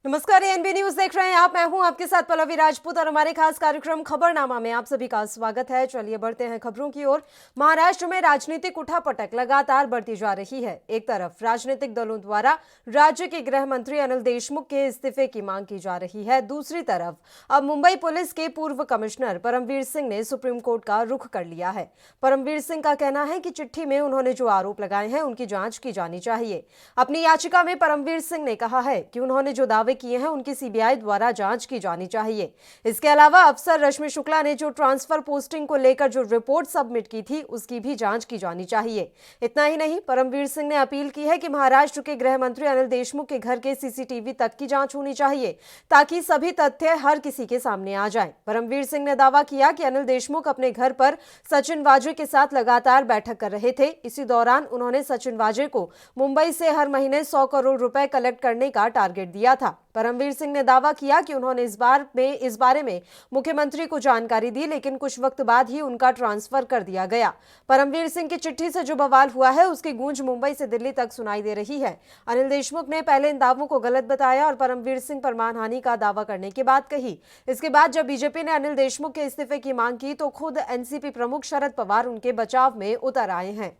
नमस्कार, ANB news देख रहे हैं आप। मैं हूं आपके साथ पल्लवी राजपूत और हमारे खास कार्यक्रम खबरनामा में आप सभी का स्वागत है। चलिए बढ़ते हैं खबरों की ओर। महाराष्ट्र में राजनीतिक उठापटक लगातार बढ़ती जा रही है। एक तरफ राजनीतिक दलों द्वारा राज्य के गृह मंत्री अनिल देशमुख के इस्तीफे की मांग की जा रही है। दूसरी तरफ अब मुंबई पुलिस के पूर्व कमिश्नर परमवीर सिंह ने सुप्रीम कोर्ट का रुख कर लिया है। परमवीर सिंह का कहना है कि चिट्ठी में उन्होंने जो आरोप लगाए हैं उनकी जांच की जानी चाहिए। अपनी याचिका में परमवीर सिंह ने कहा है कि उन्होंने जो दावे किए हैं उनकी सीबीआई द्वारा जांच की जानी चाहिए। इसके अलावा अफसर रश्मि शुक्ला ने जो ट्रांसफर पोस्टिंग को लेकर जो रिपोर्ट सबमिट की थी उसकी भी जांच की जानी चाहिए। इतना ही नहीं, परमवीर सिंह ने अपील की है कि महाराष्ट्र के गृह मंत्री अनिल देशमुख के घर के सीसीटीवी तक की जांच होनी चाहिए ताकि सभी तथ्य हर किसी के सामने आ जाएं। परमवीर सिंह ने दावा किया कि अनिल देशमुख अपने घर पर सचिन वाजे के साथ लगातार बैठक कर रहे थे। इसी दौरान उन्होंने सचिन वाजे को मुंबई से हर महीने 100 करोड़ रुपए कलेक्ट करने का टारगेट दिया था। परमवीर सिंह ने दावा किया कि उन्होंने इस बारे में मुख्यमंत्री को जानकारी दी, लेकिन कुछ वक्त बाद ही उनका ट्रांसफर कर दिया गया। परमवीर सिंह की चिट्ठी से जो बवाल हुआ है उसकी गूंज मुंबई से दिल्ली तक सुनाई दे रही है। अनिल देशमुख ने पहले इन दावों को गलत बताया और परमवीर सिंह पर मानहानि का दावा करने की बात कही। इसके बाद जब बीजेपी ने अनिल देशमुख के इस्तीफे की मांग की तो खुद एनसीपी प्रमुख शरद पवार उनके बचाव में उतर आए हैं।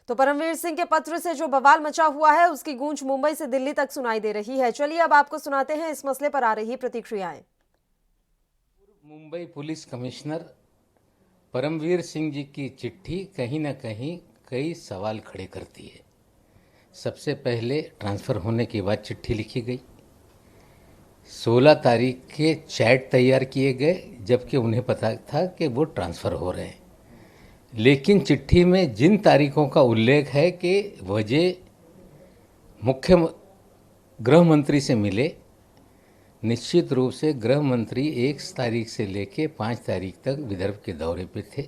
तो परमवीर सिंह के पत्र से जो बवाल मचा हुआ है उसकी गूंज मुंबई से दिल्ली तक सुनाई दे रही है। चलिए अब आपको सुनाते हैं इस मसले पर आ रही प्रतिक्रियाएं। मुंबई पुलिस कमिश्नर परमवीर सिंह जी की चिट्ठी कहीं न कहीं कई सवाल खड़े करती है। सबसे पहले ट्रांसफ़र होने के बाद चिट्ठी लिखी गई। 16 तारीख के चैट तैयार किए गए जबकि उन्हें पता था कि वो ट्रांसफ़र हो रहे हैं, लेकिन चिट्ठी में जिन तारीखों का उल्लेख है कि वजह मुख्य गृह मंत्री से मिले, निश्चित रूप से गृह मंत्री 1 तारीख से लेके 5 तारीख तक विदर्भ के दौरे पे थे।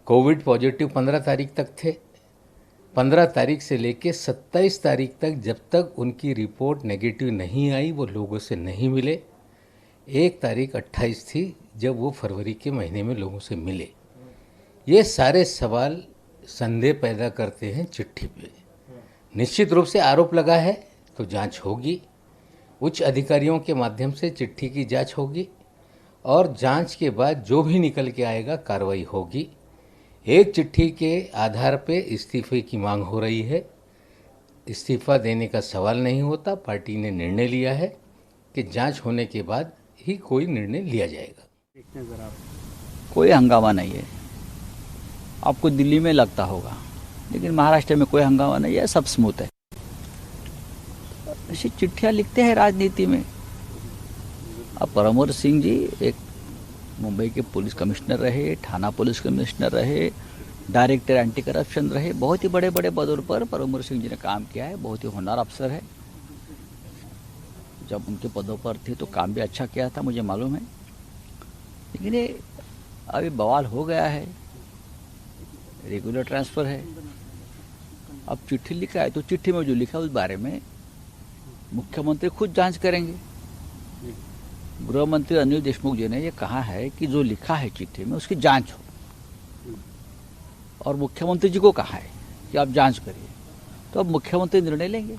कोविड पॉजिटिव 15 तारीख तक थे। 15 तारीख से लेके 27 तारीख तक जब तक उनकी रिपोर्ट नेगेटिव नहीं आई वो लोगों से नहीं मिले। 1 तारीख 28 थी जब वो फरवरी के महीने में लोगों से मिले। ये सारे सवाल संदेह पैदा करते हैं चिट्ठी पे। निश्चित रूप से आरोप लगा है तो जांच होगी। उच्च अधिकारियों के माध्यम से चिट्ठी की जांच होगी और जांच के बाद जो भी निकल के आएगा कार्रवाई होगी। एक चिट्ठी के आधार पे इस्तीफे की मांग हो रही है। इस्तीफा देने का सवाल नहीं होता। पार्टी ने निर्णय लिया है कि जांच होने के बाद ही कोई निर्णय लिया जाएगा। कोई हंगामा नहीं है। आपको दिल्ली में लगता होगा, लेकिन महाराष्ट्र में कोई हंगामा नहीं है, सब स्मूथ है। ऐसी चिट्ठियां लिखते हैं राजनीति में। अब परमवीर सिंह जी एक मुंबई के पुलिस कमिश्नर रहे, थाना पुलिस कमिश्नर रहे, डायरेक्टर एंटी करप्शन रहे, बहुत ही बड़े बड़े पदों पर परमवीर सिंह जी ने काम किया है। बहुत ही होनहार अफसर है। जब उनके पदों पर थे तो काम भी अच्छा किया था, मुझे मालूम है। लेकिन ये अभी बवाल हो गया है, रेगुलर ट्रांसफ़र है। अब चिट्ठी लिखा है तो चिट्ठी में जो लिखा है उस बारे में मुख्यमंत्री खुद जांच करेंगे। गृह मंत्री अनिल देशमुख जी ने ये कहा है कि जो लिखा है चिट्ठी में उसकी जांच हो, और मुख्यमंत्री जी को कहा है कि आप जांच करिए। तो अब मुख्यमंत्री निर्णय लेंगे।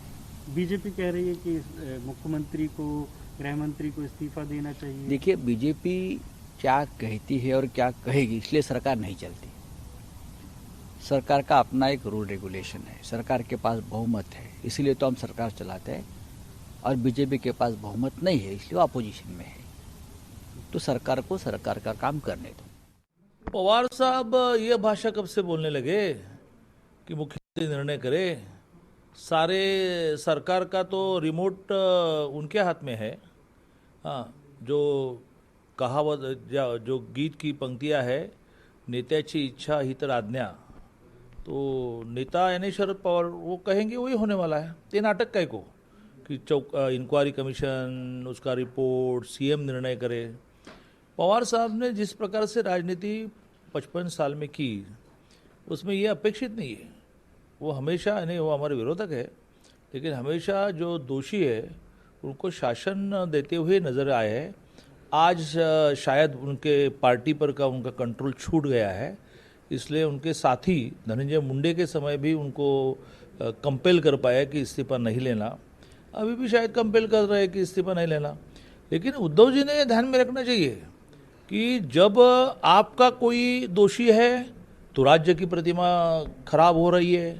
बीजेपी कह रही है कि मुख्यमंत्री को, गृह मंत्री को इस्तीफा देना चाहिए। देखिए, बीजेपी क्या कहती है और क्या कहेगी इसलिए सरकार नहीं चलती। सरकार का अपना एक रूल रेगुलेशन है, सरकार के पास बहुमत है, इसलिए तो हम सरकार चलाते हैं। और बीजेपी के पास बहुमत नहीं है इसलिए वो अपोजिशन में है। तो सरकार को सरकार का काम करने दो। पवार साहब ये भाषा कब से बोलने लगे कि मुख्यमंत्री निर्णय करे? सारे सरकार का तो रिमोट उनके हाथ में है। हाँ, जो कहावत जो गीत की पंक्तियां है, नेत्याची इच्छा ही तर आज्ञा, तो नेता यानी शरद पवार वो कहेंगे वही होने वाला है। ये नाटक काय को कि इंक्वायरी कमीशन, उसका रिपोर्ट, सीएम निर्णय करे। पवार साहब ने जिस प्रकार से राजनीति 55 साल में की उसमें ये अपेक्षित नहीं है। वो हमेशा, यानी वो हमारे विरोधक है, लेकिन हमेशा जो दोषी है उनको शासन देते हुए नज़र आए हैं। आज शायद उनके पार्टी पर का उनका कंट्रोल छूट गया है, इसलिए उनके साथी धनंजय मुंडे के समय भी उनको कंपेल कर पाया कि इस्तीफा नहीं लेना, अभी भी शायद कंपेल कर रहे हैं कि इस्तीफा नहीं लेना। लेकिन उद्धव जी ने ध्यान में रखना चाहिए कि जब आपका कोई दोषी है तो राज्य की प्रतिमा खराब हो रही है,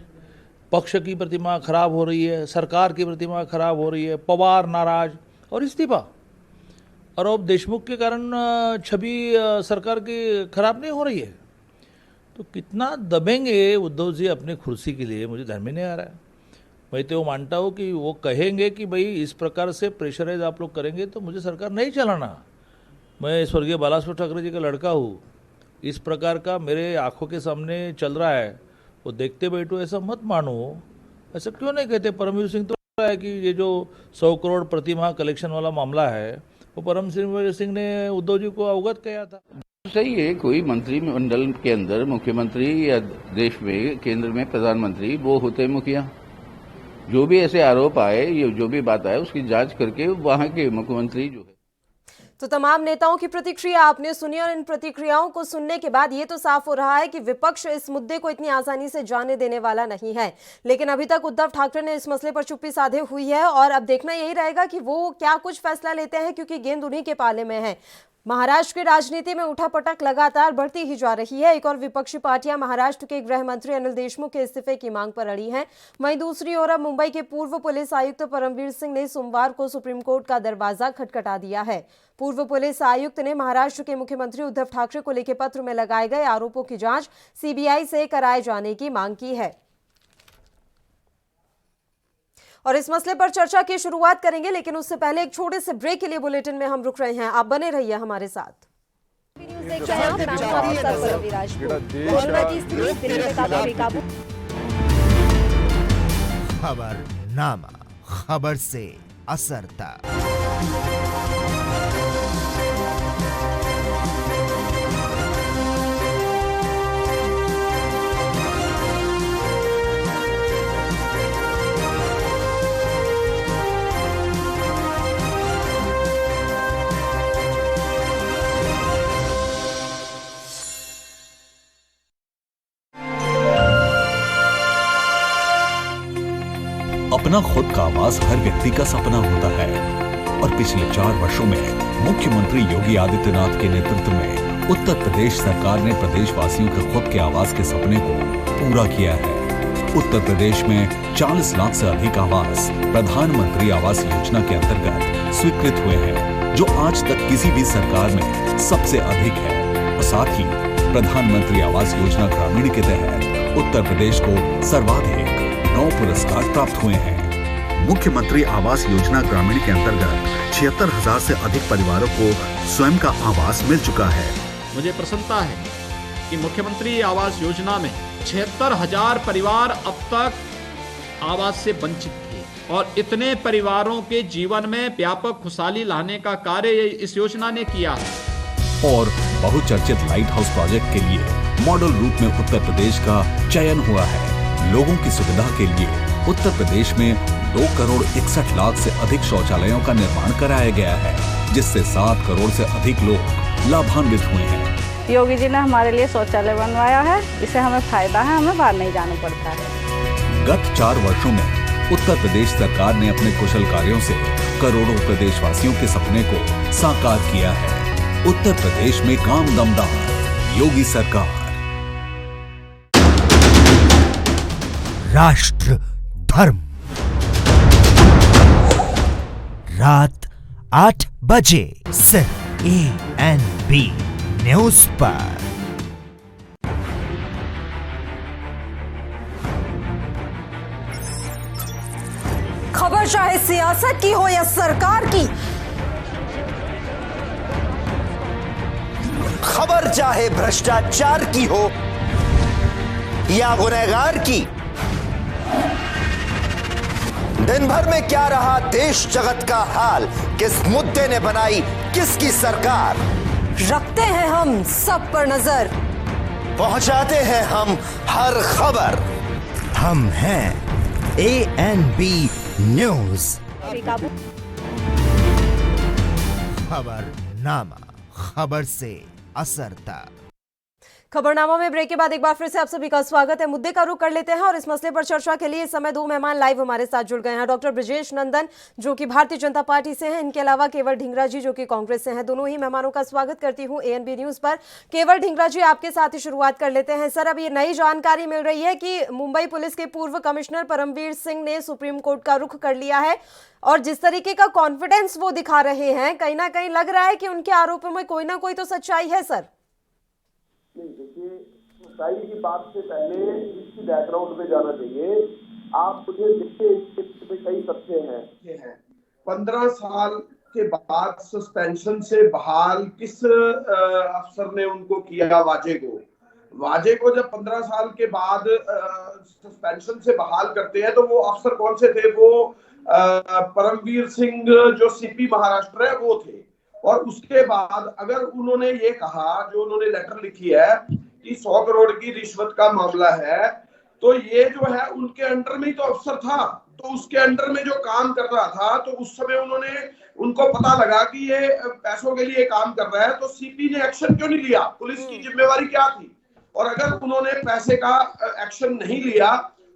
पक्ष की प्रतिमा खराब हो रही है, सरकार की प्रतिमा खराब हो रही है, पवार नाराज और इस्तीफा, और अब देशमुख के कारण छवि सरकार की खराब नहीं हो रही है। तो कितना दबेंगे उद्धव जी अपनी कुर्सी के लिए, मुझे ध्यान में नहीं आ रहा है। मैं तो मानता हूँ कि वो कहेंगे कि भाई इस प्रकार से प्रेशराइज आप लोग करेंगे तो मुझे सरकार नहीं चलाना। मैं स्वर्गीय बालासाहेब ठाकरे जी का लड़का हूँ, इस प्रकार का मेरे आंखों के सामने चल रहा है, वो देखते बैठो ऐसा मत मानो। ऐसा क्यों नहीं कहते? परमवीर सिंह तो है कि ये जो 100 करोड़ प्रतिमाह कलेक्शन वाला मामला है वो परमवीर सिंह ने उद्धव जी को अवगत किया था। सही है, कोई मंत्रिमंडल के अंदर मुख्यमंत्री या देश में केंद्र में प्रधानमंत्री वो होते हैं मुखिया। जो भी ऐसे आरोप आए, ये जो भी बात आए उसकी जांच करके वहां के मुख्यमंत्री जो है। तो तमाम नेताओं की प्रतिक्रिया आपने सुनी और इन प्रतिक्रियाओं को सुनने के बाद ये तो साफ हो रहा है कि विपक्ष इस मुद्दे को इतनी आसानी से जाने देने वाला नहीं है। लेकिन अभी तक उद्धव ठाकरे ने इस मसले पर चुप्पी साधे हुई है और अब देखना यही रहेगा कि वो क्या कुछ फैसला लेते हैं, क्योंकि गेंद उन्हीं के पाले में है। महाराष्ट्र की राजनीति में उठापटक लगातार बढ़ती ही जा रही है। एक और विपक्षी पार्टियां महाराष्ट्र के गृह मंत्री अनिल देशमुख के इस्तीफे की मांग पर अड़ी हैं। वहीं दूसरी ओर अब मुंबई के पूर्व पुलिस आयुक्त परमवीर सिंह ने सोमवार को सुप्रीम कोर्ट का दरवाजा खटखटा दिया है। पूर्व पुलिस आयुक्त ने महाराष्ट्र के मुख्यमंत्री उद्धव ठाकरे को लिखे पत्र में लगाए गए आरोपों की जांच सीबीआई से कराए जाने की मांग की है। और इस मसले पर चर्चा की शुरुआत करेंगे, लेकिन उससे पहले एक छोटे से ब्रेक के लिए बुलेटिन में हम रुक रहे हैं। आप बने रहिए हमारे साथ। न्यूज़ देख रहे हैं आप, मैं हूं आपके साथ पल्लवी राजपूत। कोरोना स्थिति दिल्ली में काफी बेकाबू। खबरनामा, खबर से असर तक। अपना खुद का आवास हर व्यक्ति का सपना होता है और पिछले 4 वर्षों में मुख्यमंत्री योगी आदित्यनाथ के नेतृत्व में उत्तर प्रदेश सरकार ने प्रदेशवासियों के खुद के आवास के सपने को पूरा किया है। उत्तर प्रदेश में 40 लाख से अधिक आवास प्रधानमंत्री आवास योजना के अंतर्गत स्वीकृत हुए हैं, जो आज तक किसी भी सरकार में सबसे अधिक है। और साथ ही प्रधानमंत्री आवास योजना ग्रामीण के तहत उत्तर प्रदेश को सर्वाधिक 9 पुरस्कार प्राप्त हुए हैं। मुख्यमंत्री आवास योजना ग्रामीण के अंतर्गत 76,000 से अधिक परिवारों को स्वयं का आवास मिल चुका है। मुझे प्रसन्नता है कि मुख्यमंत्री आवास योजना में 76,000 परिवार अब तक आवास से वंचित थे और इतने परिवारों के जीवन में व्यापक खुशहाली लाने का कार्य इस योजना ने किया है। और बहुचर्चित लाइट हाउस प्रोजेक्ट के लिए मॉडल रूप में उत्तर प्रदेश का चयन हुआ है। लोगों की सुविधा के लिए उत्तर प्रदेश में 2 करोड़ 61 लाख से अधिक शौचालयों का निर्माण कराया गया है, जिससे 7 करोड़ से अधिक लोग लाभान्वित हुए हैं। योगी जी ने हमारे लिए शौचालय बनवाया है, इससे हमें फायदा है, हमें बाहर नहीं जाना पड़ता है। गत 4 वर्षों में उत्तर प्रदेश सरकार ने अपने कुशल कार्यों से करोड़ों प्रदेशवासियों के सपने को साकार किया है। उत्तर प्रदेश में काम दमदार, योगी सरकार। राष्ट्र धर्म, रात 8 बजे सिर्फ ANB न्यूज पर। खबर चाहे सियासत की हो या सरकार की, खबर चाहे भ्रष्टाचार की हो या गुनहगार की, दिन भर में क्या रहा देश जगत का हाल, किस मुद्दे ने बनाई किसकी सरकार, रखते हैं हम सब पर नजर, पहुंचाते हैं हम हर खबर। हम हैं ANB न्यूज। खबरनामा, खबर से असर तक। खबरनामा में ब्रेक के बाद एक बार फिर से आप सभी का स्वागत है। मुद्दे का रुख कर लेते हैं और इस मसले पर चर्चा के लिए इस समय दो मेहमान लाइव हमारे साथ जुड़ गए हैं। डॉक्टर ब्रजेश नंदन जो कि भारतीय जनता पार्टी से हैं, इनके अलावा केवल ढींगरा जी जो कि कांग्रेस से हैं। दोनों ही मेहमानों का स्वागत करती हूँ ANB न्यूज पर। केवल ढींगरा जी, आपके साथ ही शुरुआत कर लेते हैं। सर, अब ये नई जानकारी मिल रही है कि मुंबई पुलिस के पूर्व कमिश्नर परमवीर सिंह ने सुप्रीम कोर्ट का रुख कर लिया है और जिस तरीके का कॉन्फिडेंस वो दिखा रहे हैं, कहीं ना कहीं लग रहा है कि उनके आरोपों में कोई ना कोई तो सच्चाई है। सर, देखिए, सच्चाई की बात से पहले इसकी बैकग्राउंड में जाना चाहिए। आप मुझे देखिए, इसमें कई तथ्य हैं। 15 साल के बाद सस्पेंशन से बहाल किस अफसर ने उनको किया? वाजे को जब 15 साल के बाद सस्पेंशन से बहाल करते हैं तो वो अफसर कौन से थे? वो परमवीर सिंह जो CP महाराष्ट्र है वो थे। और उसके बाद अगर उन्होंने ये कहा, जो उन्होंने लेटर लिखी है कि 100 करोड़ की रिश्वत का मामला है, तो ये जो है उनके अंडर में ही तो अफसर था, तो उसके अंडर में जो काम कर रहा था, तो उस समय उनको पता लगा कि ये पैसों के लिए काम कर रहा है, तो CP ने एक्शन क्यों नहीं लिया? पुलिस की जिम्मेवारी क्या थी? और अगर उन्होंने पैसे का एक्शन नहीं लिया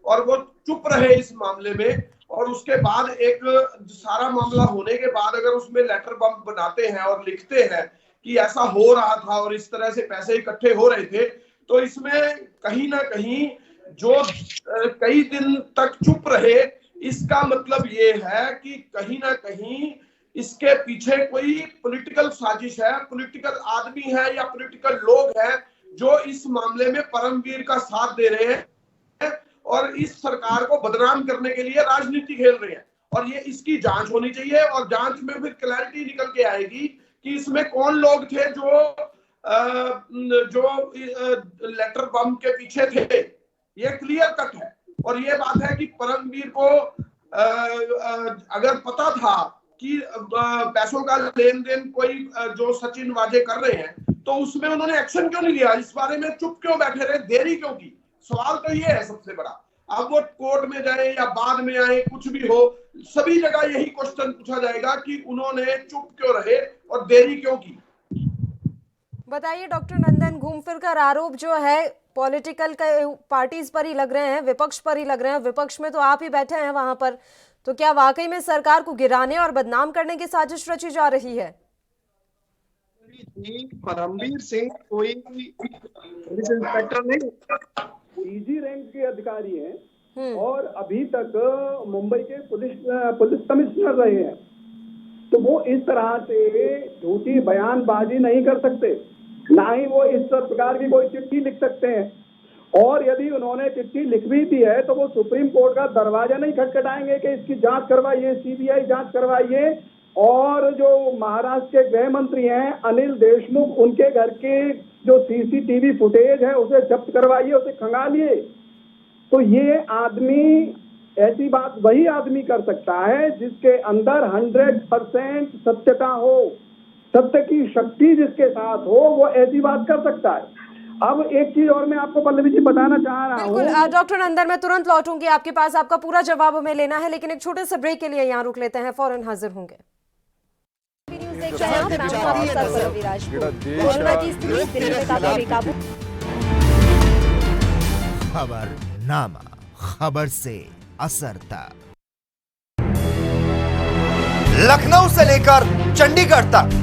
और वो चुप रहे इस मामले में, और उसके बाद एक सारा मामला होने के बाद अगर उसमें लेटर बम बनाते हैं और लिखते हैं कि ऐसा हो रहा था और इस तरह से पैसे इकट्ठे हो रहे थे, तो इसमें कहीं ना कहीं जो कई दिन तक चुप रहे, इसका मतलब ये है कि कहीं ना कहीं इसके पीछे कोई पॉलिटिकल साजिश है, पॉलिटिकल आदमी है या पॉलिटिकल लोग हैं जो इस मामले में परमवीर का साथ दे रहे हैं और इस सरकार को बदनाम करने के लिए राजनीति खेल रहे हैं। और ये इसकी जांच होनी चाहिए और जांच में फिर क्लैरिटी निकल के आएगी कि इसमें कौन लोग थे जो लेटर बम के पीछे थे। ये क्लियर कट है। और ये बात है कि परमवीर को अगर पता था कि पैसों का लेन देन कोई जो सचिन वाजे कर रहे हैं, तो उसमें उन्होंने एक्शन क्यों नहीं लिया? इस बारे में चुप क्यों बैठे रहे? देरी क्यों की? सवाल तो ये है सबसे बड़ा। अब वो कोर्ट में जाए या बाद में आए, कुछ भी हो, सभी जगह यही क्वेश्चन पूछा जाएगा कि उन्होंने चुप क्यों रहे और देरी क्यों की। बताइए डॉक्टर नंदन, घूम फिर कर आरोप जो है पॉलिटिकल पार्टीज पर ही लग रहे हैं, विपक्ष पर ही लग रहे हैं। विपक्ष में तो आप ही बैठे हैं वहां पर, तो क्या वाकई में सरकार को गिराने और बदनाम करने की साजिश रची जा रही है? परमवीर सिंह कोई पुलिस इंस्पेक्टर नहीं, DG रैंक के अधिकारी हैं और अभी तक मुंबई के पुलिस कमिश्नर रहे हैं। तो वो इस तरह से झूठी बयानबाजी नहीं कर सकते, ना ही वो इस प्रकार की कोई चिट्ठी लिख सकते हैं। और यदि उन्होंने चिट्ठी लिख भी दी है तो वो सुप्रीम कोर्ट का दरवाजा नहीं खटखटाएंगे कि इसकी जांच करवाइए, CBI जांच करवाइए। और जो महाराष्ट्र के गृह मंत्री हैं अनिल देशमुख, उनके घर के जो CCTV फुटेज है उसे जब्त करवाइए, उसे खंगालिए। तो ये आदमी, ऐसी बात वही आदमी कर सकता है जिसके अंदर 100% सत्यता हो, सत्य की शक्ति जिसके साथ हो, वो ऐसी बात कर सकता है। अब एक चीज और मैं आपको पल्लवी जी बताना चाह रहा हूँ। बिल्कुल डॉक्टर नंदन, मैं तुरंत लौटूंगी आपके पास, आपका पूरा जवाब हमें लेना है, लेकिन एक छोटे से ब्रेक के लिए यहाँ रुक लेते हैं, फौरन हाजिर होंगे। खबरनामा, खबर से असर तक। लखनऊ से लेकर चंडीगढ़ तक,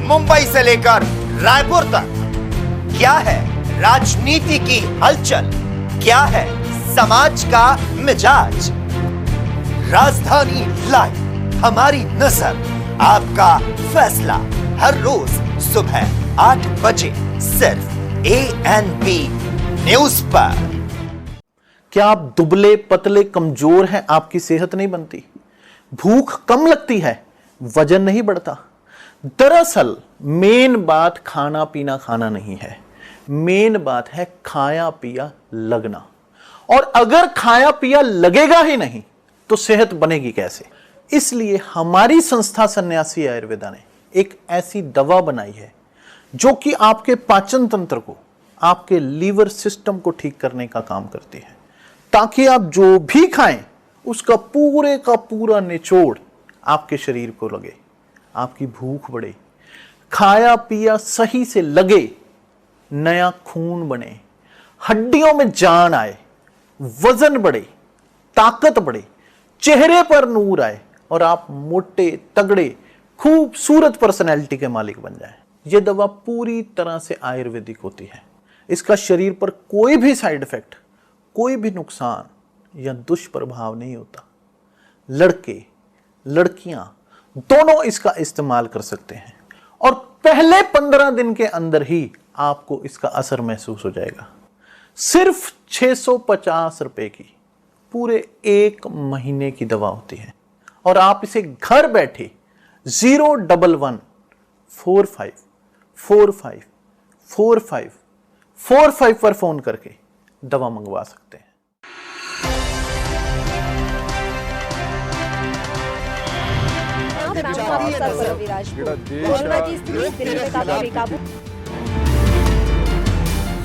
मुंबई से लेकर रायपुर तक, क्या है राजनीति की हलचल, क्या है समाज का मिजाज। राजधानी लाइव, हमारी नजर, आपका फैसला, हर रोज सुबह 8 बजे सिर्फ ANB न्यूज पर। क्या आप दुबले पतले कमजोर हैं? आपकी सेहत नहीं बनती, भूख कम लगती है, वजन नहीं बढ़ता? दरअसल मेन बात खाना पीना खाना नहीं है, मेन बात है खाया पिया लगना। और अगर खाया पिया लगेगा ही नहीं तो सेहत बनेगी कैसे? इसलिए हमारी संस्था सन्यासी आयुर्वेदा ने एक ऐसी दवा बनाई है जो कि आपके पाचन तंत्र को, आपके लीवर सिस्टम को ठीक करने का काम करती है, ताकि आप जो भी खाएं उसका पूरे का पूरा निचोड़ आपके शरीर को लगे, आपकी भूख बढ़े, खाया पिया सही से लगे, नया खून बने, हड्डियों में जान आए, वजन बढ़े, ताकत बढ़े, चेहरे पर नूर आए और आप मोटे, तगड़े, खूबसूरत पर्सनैलिटी के मालिक बन जाएं। यह दवा पूरी तरह से आयुर्वेदिक होती है। इसका शरीर पर कोई भी साइड इफेक्ट, कोई भी नुकसान या दुष्प्रभाव नहीं होता। लड़के, लड़कियां दोनों इसका इस्तेमाल कर सकते हैं और पहले 15 दिन के अंदर ही आपको इसका असर महसूस हो जाएगा। सिर्फ 650 रुपए की पूरे 1 महीने की दवा होती है और आप इसे घर बैठे 01145454545 पर फोन करके दवा मंगवा सकते हैं।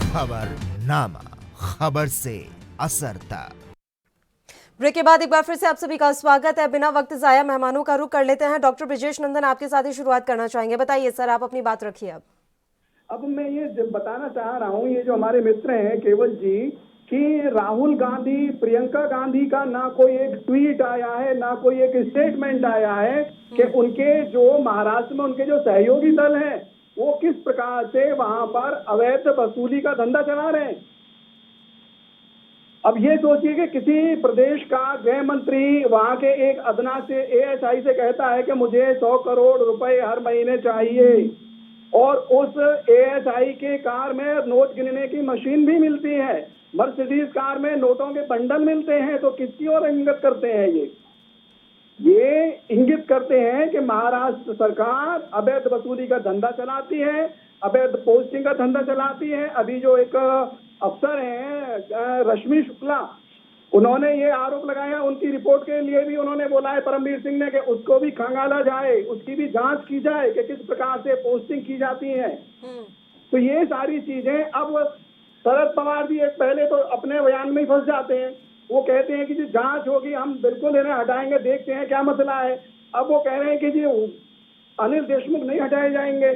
खबरनामा, खबर से असर तक। ब्रेक के बाद एक बार फिर से आप सभी का स्वागत है। बिना वक्त जाया मेहमानों का रुख कर लेते हैं। डॉक्टर ब्रिजेश नंदन आपके साथ ही शुरुआत करना चाहेंगे। बताइए सर, आप अपनी बात रखिए। अब मैं ये बताना चाह रहा हूँ, ये जो हमारे मित्र हैं केवल जी, कि राहुल गांधी, प्रियंका गांधी का ना कोई एक ट्वीट आया है, ना कोई एक स्टेटमेंट आया है कि उनके जो महाराष्ट्र में उनके जो सहयोगी दल हैं वो किस प्रकार से वहां पर अवैध वसूली का धंधा चला रहे हैं। अब ये सोचिए कि किसी प्रदेश का गृह मंत्री वहां के एक अदना से एएसआई से कहता है कि मुझे 100 करोड़ रुपए हर महीने चाहिए और उस एएसआई के कार में नोट गिनने की मशीन भी मिलती है, मर्सिडीज कार में नोटों के बंडल मिलते हैं, तो किसकी ओर इंगित करते हैं? ये इंगित करते हैं कि महाराष्ट्र सरकार अवैध वसूली का धंधा चलाती है, अवैध पोस्टिंग का धंधा चलाती है। अभी जो एक अफसर हैं रश्मि शुक्ला, उन्होंने ये आरोप लगाया, उनकी रिपोर्ट के लिए भी उन्होंने बोला है परमवीर सिंह ने कि उसको भी खंगाला जाए, उसकी भी जांच की जाए कि किस प्रकार से पोस्टिंग की जाती है। तो ये सारी चीजें अब शरद पवार जी एक पहले तो अपने बयान में ही फंस जाते हैं। वो कहते हैं कि जी जांच होगी, हम बिल्कुल इन्हें हटाएंगे, देखते हैं क्या मसला है। अब वो कह रहे हैं कि जी अनिल देशमुख नहीं हटाए जाएंगे।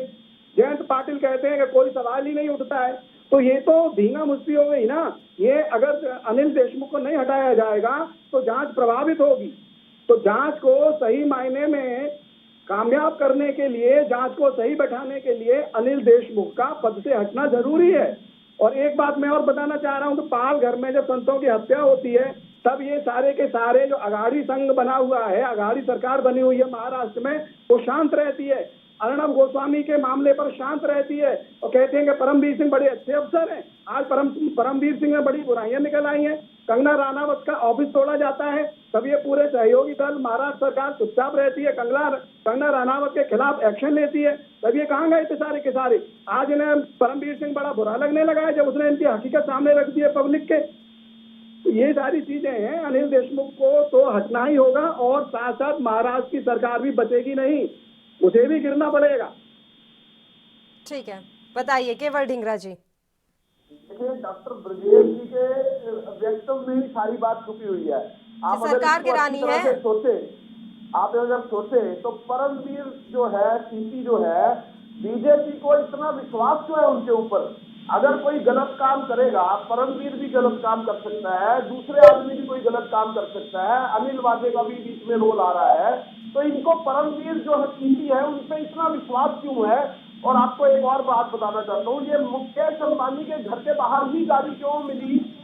जयंत पाटिल कहते हैं कि कोई सवाल ही नहीं उठता है। तो ये तो धींगा मुस्ती हो गई ना। ये अगर अनिल देशमुख को नहीं हटाया जाएगा तो जांच प्रभावित होगी। तो जांच को सही मायने में कामयाब करने के लिए, जांच को सही बैठाने के लिए अनिल देशमुख का पद से हटना जरूरी है। और एक बात मैं और बताना चाह रहा हूं कि पाल घर में जब संतों की हत्या होती है तब ये सारे के सारे जो अघाड़ी संघ बना हुआ है, अघाड़ी सरकार बनी हुई है महाराष्ट्र में, वो शांत रहती है। अर्णब गोस्वामी के मामले पर शांत रहती है और कहते हैं कि परमवीर सिंह बड़े अच्छे अफसर हैं। आज परमवीर सिंह में बड़ी बुराइयां निकल आई हैं। कंगना रनावत का ऑफिस तोड़ा जाता है तब ये पूरे सहयोगी दल महाराष्ट्र सरकार चुपचाप रहती है, कंगना रनावत के खिलाफ एक्शन लेती है। तब ये कहाँ गए थे सारे के सारे? आज इन्हें परमवीर सिंह बड़ा बुरा लगने लगा है जब उसने इनकी हकीकत सामने रख दी है पब्लिक के। तो ये सारी चीजें हैं। अनिल देशमुख को तो हटना ही होगा और साथ साथ महाराष्ट्र की सरकार भी बचेगी नहीं, उसे भी गिरना पड़ेगा। ठीक है, बताइए केवल ढींगरा जी। देखिए, डॉक्टर ब्रजेश जी के व्यक्तित्व में ही सारी बात छुपी हुई है। आप सरकार गिरानी है, आप अगर सोचे तो परमवीर जो है, सीपी जो है, बीजेपी को इतना विश्वास क्यों है उनके ऊपर? अगर कोई गलत काम करेगा, परमवीर भी गलत काम कर सकता है, दूसरे आदमी भी कोई गलत काम कर सकता है, अनिल वाजे का भी बीच में रोल आ रहा है, तो इनको परमवीर जो सीपी है उन पे इतना विश्वास क्यों है? और आपको एक और बात बताना चाहता हूँ, ये मुकेश अंबानी के घर के बाहर ही गाड़ी क्यों मिली,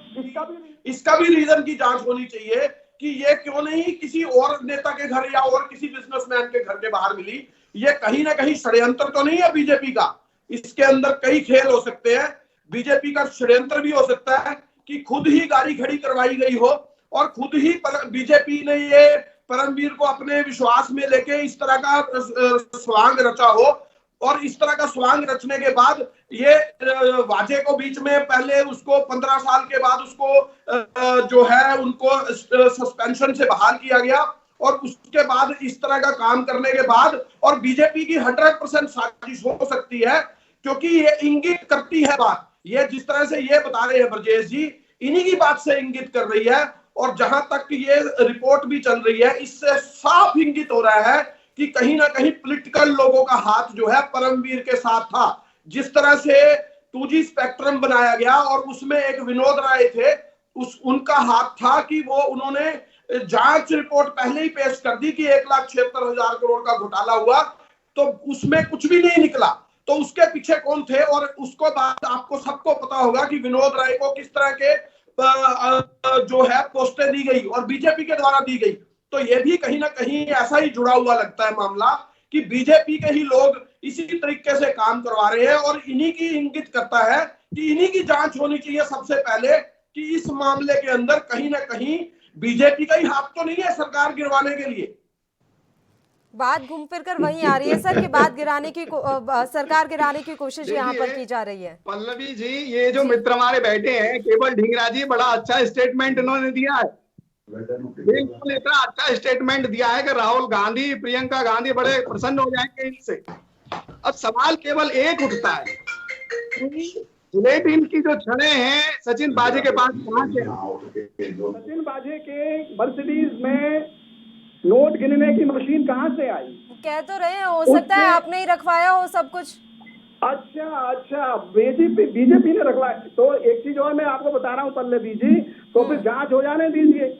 इसका भी रीजन की जांच होनी चाहिए कि ये क्यों नहीं किसी और नेता के घर या और किसी बिजनेसमैन के घर के बाहर मिली। ये कहीं ना कहीं षड्यंत्र तो नहीं है बीजेपी का? इसके अंदर कई खेल हो सकते हैं। बीजेपी का षड्यंत्र भी हो सकता है कि खुद ही गाड़ी खड़ी करवाई गई हो और खुद ही बीजेपी ने ये परमवीर को अपने विश्वास में लेके इस तरह का स्वांग रचा हो और इस तरह का स्वांग रचने के बाद ये वाजे को बीच में पहले उसको 15 साल के बाद उसको जो है उनको सस्पेंशन से बहाल किया गया और उसके बाद इस तरह का काम करने के बाद और बीजेपी की 100% साजिश हो सकती है क्योंकि ये इंगित करती है बात। ये जिस तरह से ये बता रहे हैं ब्रजेश जी, इन्हीं की बात से इंगित कर रही है और जहां तक ये रिपोर्ट भी चल रही है इससे साफ इंगित हो रहा है कि कहीं ना कहीं पॉलिटिकल लोगों का हाथ जो है परमवीर के साथ था। जिस तरह से 2G स्पेक्ट्रम बनाया गया और उसमें एक विनोद राय थे, उनका हाथ था कि वो उन्होंने जांच रिपोर्ट पहले ही पेश कर दी कि 1,76,000 करोड़ का घोटाला हुआ, तो उसमें कुछ भी नहीं निकला। तो उसके पीछे कौन थे? और उसको बात आपको सबको पता होगा कि विनोद राय को किस तरह के जो है पोस्टें दी गई और बीजेपी के द्वारा दी गई। तो ये भी कहीं ना कहीं ऐसा ही जुड़ा हुआ लगता है मामला कि बीजेपी के ही लोग इसी तरीके से काम करवा रहे हैं और इन्हीं की इंगित करता है कि इन्हीं की जांच होनी चाहिए सबसे पहले, कि इस मामले के अंदर कहीं ना कहीं बीजेपी का ही हाथ तो नहीं है सरकार गिरवाने के लिए। बात घूम फिर कर वहीं आ रही है सर कि बात गिराने की सरकार गिराने की कोशिश यहाँ पर की जा रही है। पल्लवी जी, ये जो मित्र हमारे बैठे हैं, केवल ढींगरा जी, बड़ा अच्छा स्टेटमेंट इन्होंने दिया है, बिल्कुल इतना अच्छा स्टेटमेंट दिया है कि राहुल गांधी, प्रियंका गांधी बड़े प्रसन्न हो जाएंगे इनसे। अब सवाल केवल एक उठता है, बुलेटिन की जो छड़े हैं सचिन बाजे के पास कहाँ से? सचिन बाजे के मर्सिडीज में नोट गिनने की मशीन कहाँ से आई? कह तो रहे हैं, हो सकता है आपने ही रखवाया हो सब कुछ। अच्छा, बीजेपी ने रखवाया। तो एक चीज और मैं आपको बता रहा हूँ पल्लवी जी, तो फिर जांच हो जाने दीजिए।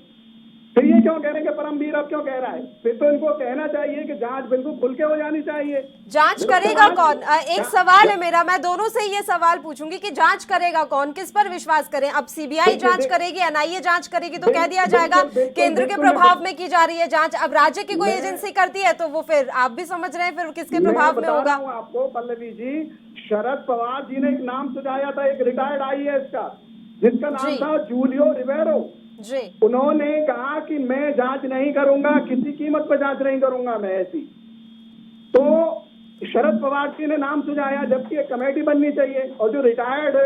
फिर ये क्यों कह रहे हैं कि परमवीर अब क्यों कह रहा है? फिर तो इनको कहना चाहिए कि जांच बिल्कुल खुल के हो जानी चाहिए। जांच करेगा कौन? एक सवाल है मेरा, मैं दोनों से ये सवाल पूछूंगी कि जांच करेगा कौन, किस पर विश्वास करें? अब सीबीआई जांच करेगी, एनआईए जांच करेगी तो कह दिया जाएगा केंद्र के प्रभाव में की जा रही है जांच। अब राज्य की कोई एजेंसी करती है तो वो फिर आप भी समझ रहे हैं फिर किसके प्रभाव में होगा। आपको पल्लवी जी, शरद पवार जी ने एक नाम सुझाया था, एक रिटायर्ड IAS का, जिसका नाम था जूलियो रिवेरो जी। उन्होंने कहा कि मैं जांच नहीं करूंगा, किसी कीमत पर जांच नहीं करूंगा मैं ऐसी। तो शरद पवार जी ने नाम सुझाया, जबकि एक कमेटी बननी चाहिए और जो रिटायर्ड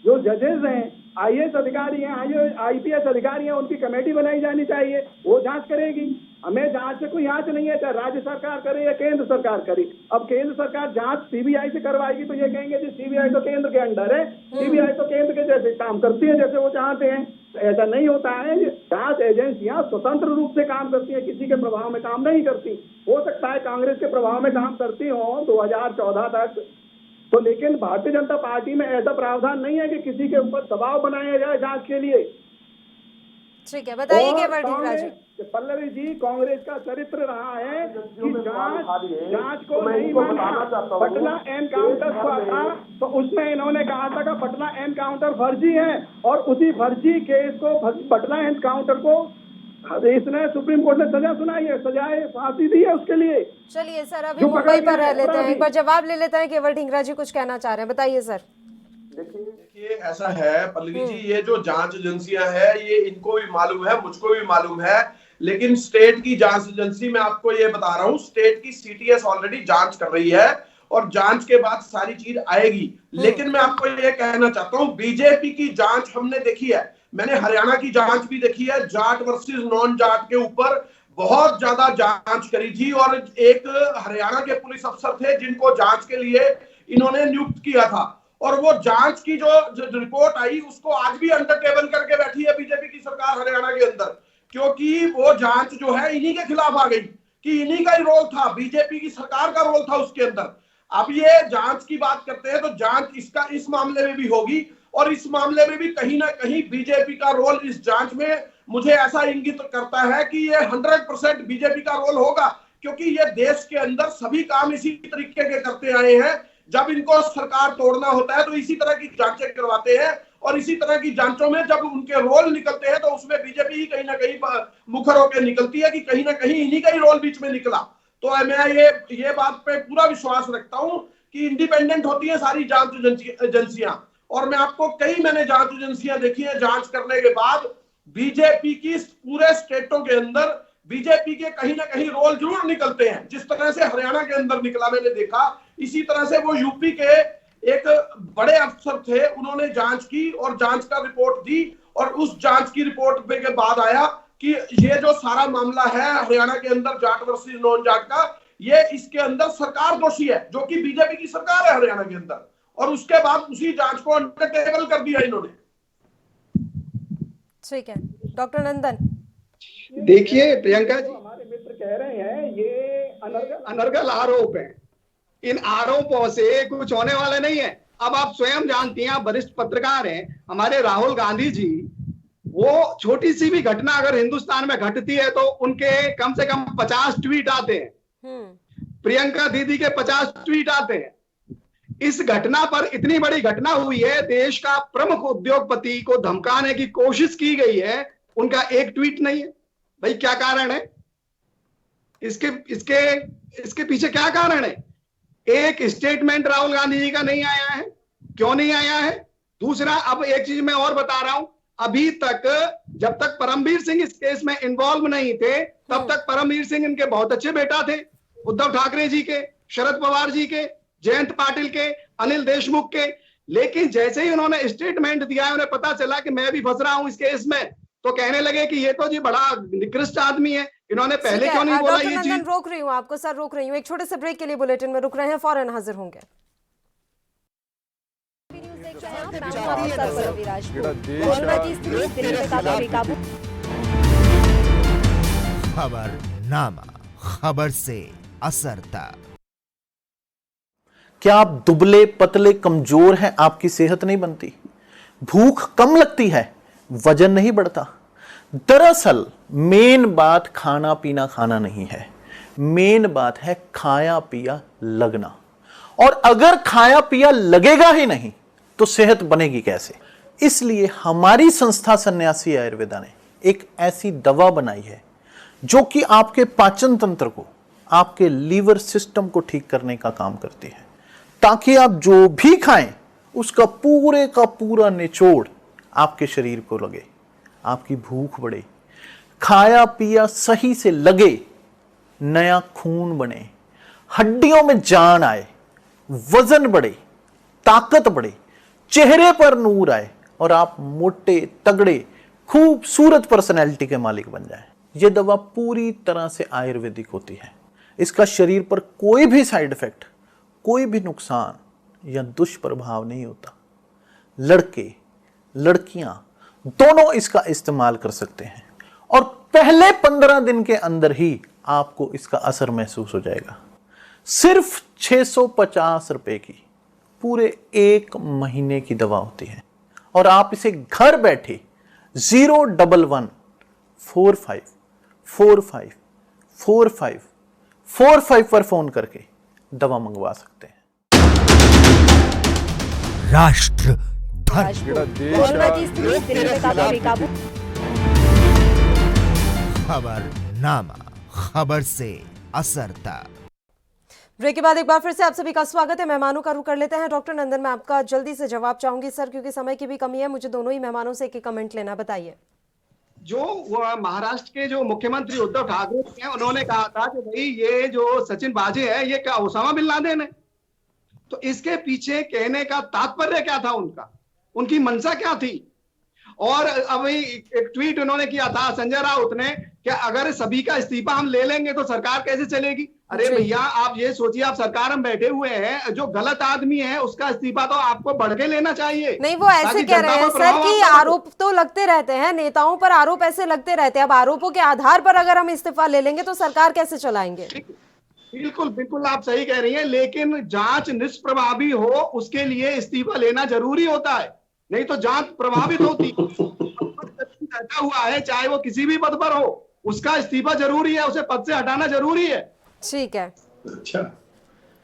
जो जजेस हैं, IAS अधिकारी हैं, IPS अधिकारी हैं, उनकी कमेटी बनाई जानी चाहिए, वो जांच करेगी। हमें जांच से कोई आँच नहीं है, चाहे राज्य सरकार करे या केंद्र सरकार करे। अब केंद्र सरकार जांच CBI से करवाएगी तो ये कहेंगे कि CBI तो केंद्र के अंडर है, CBI तो केंद्र के जैसे काम करती है जैसे वो चाहते हैं। ऐसा नहीं होता है। जांच एजेंसियां स्वतंत्र रूप से काम करती है, किसी के प्रभाव में काम नहीं करती। हो सकता है कांग्रेस के प्रभाव में काम करती हो 2014 तक, तो लेकिन भारतीय जनता पार्टी में ऐसा प्रावधान नहीं है कि किसी के ऊपर दबाव बनाया जाए जांच के लिए। ठीक है, बताइए केवल ढींगरा जी। पल्लवी जी, कांग्रेस का चरित्र रहा है कि जांच को नहीं मानना। पटना एनकाउंटर हुआ था तो उसमें इन्होंने कहा था कि पटना एनकाउंटर फर्जी है, और उसी फर्जी केस को, पटना एनकाउंटर को इसने सुप्रीम कोर्ट ने सजा सुनाई है, सजाए फांसी दी है उसके लिए। चलिए सर, अभी मुंबई पर रह लेते हैं, एक बार जवाब ले लेते हैं। केवल ढींगरा जी कुछ कहना चाह रहे हैं, बताइए सर। देखिए ऐसा है पल्लवी जी, ये जो जांच एजेंसियां हैं ये इनको भी मालूम है, मुझको भी मालूम है, लेकिन स्टेट की जांच एजेंसी, मैं आपको ये बता रहा हूँ, स्टेट की CTS ऑलरेडी जांच कर रही है और जांच के बाद सारी चीज आएगी। लेकिन मैं आपको ये कहना चाहता हूँ, बीजेपी की जांच हमने देखी है, मैंने हरियाणा की जांच भी देखी है, जाट वर्सेस नॉन जाट के ऊपर बहुत ज्यादा जांच करी थी, और एक हरियाणा के पुलिस अफसर थे जिनको जांच के लिए इन्होंने नियुक्त किया था, और वो जांच की जो रिपोर्ट आई उसको आज भी अंडर टेबल करके बैठी है बीजेपी की सरकार हरियाणा के अंदर, क्योंकि वो जांच जो है इन्हीं के खिलाफ आ गई कि इन्हीं का ही रोल था, बीजेपी की सरकार का रोल था उसके अंदर। अब ये जांच की बात करते हैं तो जांच इसका इस मामले में भी होगी, और इस मामले में भी कहीं ना कहीं बीजेपी का रोल इस जांच में मुझे ऐसा इंगित करता है कि ये 100% बीजेपी का रोल होगा, क्योंकि ये देश के अंदर सभी काम इसी तरीके के करते आए हैं। जब इनको सरकार तोड़ना होता है तो इसी तरह की जांचें करवाते हैं, और इसी तरह की जांचों में जब उनके रोल निकलते हैं तो उसमें बीजेपी ही कहीं ना कहीं मुखर होकर निकलती है कि कहीं ना कहीं इन्हीं का ही रोल बीच में निकला। तो मैं ये बात पे पूरा विश्वास रखता हूं कि इंडिपेंडेंट होती है सारी जांच एजेंसियां, और मैं आपको मैंने जांच एजेंसियां देखी है, जांच करने के बाद बीजेपी की पूरे स्टेटों के अंदर बीजेपी के कहीं ना कहीं रोल जरूर निकलते हैं। जिस तरह से हरियाणा के अंदर निकला मैंने देखा, इसी तरह से वो यूपी के एक बड़े अफसर थे, उन्होंने जांच की और जांच का रिपोर्ट दी, और उस जांच की रिपोर्ट के बाद आया कि ये जो सारा मामला है हरियाणा के अंदर जाट वर्सेस नॉन जाट का, ये इसके अंदर सरकार दोषी है, जो कि बीजेपी की सरकार है हरियाणा के अंदर, और उसके बाद उसी जांच को अंडर टेबल कर दिया इन्होंने। ठीक है, डॉक्टर नंदन। देखिए प्रियंका जी, हमारे मित्र कह रहे हैं ये अनर्गल आरोप है, इन आरोपों से कुछ होने वाला नहीं है। अब आप स्वयं जानती हैं, आप वरिष्ठ पत्रकार हैं, हमारे राहुल गांधी जी, वो छोटी सी भी घटना अगर हिंदुस्तान में घटती है तो उनके कम से कम 50 ट्वीट आते हैं। प्रियंका दीदी के 50 ट्वीट आते हैं। इस घटना पर, इतनी बड़ी घटना हुई है, देश का प्रमुख उद्योगपति को धमकाने की कोशिश की गई है, उनका एक ट्वीट नहीं है। भाई क्या कारण है इसके इसके इसके पीछे क्या कारण है? एक स्टेटमेंट राहुल गांधी जी का नहीं आया है। क्यों नहीं आया है? दूसरा, अब एक चीज मैं और बता रहा हूं, अभी तक जब तक परमवीर सिंह इस केस में इन्वॉल्व नहीं थे, तब तक परमवीर सिंह इनके बहुत अच्छे बेटा थे, उद्धव ठाकरे जी के, शरद पवार जी के, जयंत पाटिल के, अनिल देशमुख के। लेकिन जैसे ही उन्होंने स्टेटमेंट दिया, उन्हें पता चला कि मैं भी फंस रहा हूं इस केस में, तो कहने लगे कि ये तो जी बड़ा निकृष्ट आदमी है, इन्होंने पहले क्यों नहीं बोला ये चीज। रोक रही हूँ आपको सर, रोक रही हूँ, एक छोटे से ब्रेक के लिए बुलेटिन में रुक रहे हैं, फौरन हाजिर होंगे। खबरनामा, खबर से असर तक। क्या आप दुबले पतले कमजोर हैं, आपकी सेहत नहीं बनती, भूख कम लगती है, वजन नहीं बढ़ता? दरअसल मेन बात खाना पीना खाना नहीं है, मेन बात है खाया पिया लगना। और अगर खाया पिया लगेगा ही नहीं तो सेहत बनेगी कैसे? इसलिए हमारी संस्था सन्यासी आयुर्वेदा ने एक ऐसी दवा बनाई है जो कि आपके पाचन तंत्र को, आपके लीवर सिस्टम को ठीक करने का काम करती है, ताकि आप जो भी खाएं उसका पूरे का पूरा निचोड़ आपके शरीर को लगे, आपकी भूख बढ़े, खाया पिया सही से लगे, नया खून बने, हड्डियों में जान आए, वजन बढ़े, ताकत बढ़े, चेहरे पर नूर आए और आप मोटे तगड़े खूबसूरत पर्सनैलिटी के मालिक बन जाएं। यह दवा पूरी तरह से आयुर्वेदिक होती है। इसका शरीर पर कोई भी साइड इफेक्ट, कोई भी नुकसान या दुष्प्रभाव नहीं होता। लड़के लड़कियां दोनों इसका इस्तेमाल कर सकते हैं और पहले 15 दिन के अंदर ही आपको इसका असर महसूस हो जाएगा। सिर्फ 650 रुपए की पूरे 1 महीने की दवा होती है और आप इसे घर बैठे 01145454545 पर फोन करके दवा मंगवा सकते हैं। राष्ट्र धर्म, खबरनामा, खबर से असर तक। ब्रेक के बाद एक बार फिर से आप सभी का स्वागत है। मेहमानों का रुख कर लेते हैं। डॉक्टर नंदन, मैं आपका जल्दी से जवाब चाहूंगी सर, क्योंकि समय की भी कमी है। मुझे दोनों ही मेहमानों से एक कमेंट लेना, बताइए। जो महाराष्ट्र के जो मुख्यमंत्री उद्धव ठाकरे हैं, उन्होंने कहा था कि भाई ये जो सचिन वाजे है, ये क्या ओसामा बिन लादेन है? तो इसके पीछे कहने का तात्पर्य क्या था उनका, उनकी मंशा क्या थी? और अभी एक ट्वीट उन्होंने किया था संजय राउत ने कि अगर सभी का इस्तीफा हम ले लेंगे तो सरकार कैसे चलेगी? अरे भैया, आप ये सोचिए, आप सरकार में बैठे हुए हैं, जो गलत आदमी है उसका इस्तीफा तो आपको बढ़ के लेना चाहिए। नहीं, वो ऐसे कह रहे हैं सर कि आरोप तो लगते रहते हैं, नेताओं पर आरोप ऐसे लगते रहते हैं। अब आरोपों के आधार पर अगर हम इस्तीफा ले लेंगे तो सरकार कैसे चलाएंगे? बिल्कुल बिल्कुल आप सही कह रही हैं, लेकिन जांच निष्प्रभावी हो उसके लिए इस्तीफा लेना जरूरी होता है, नहीं तो जांच प्रभावित होती बैठा हुआ है, चाहे वो किसी भी पद पर हो, उसका इस्तीफा जरूरी है, उसे पद से हटाना जरूरी है। ठीक है, अच्छा,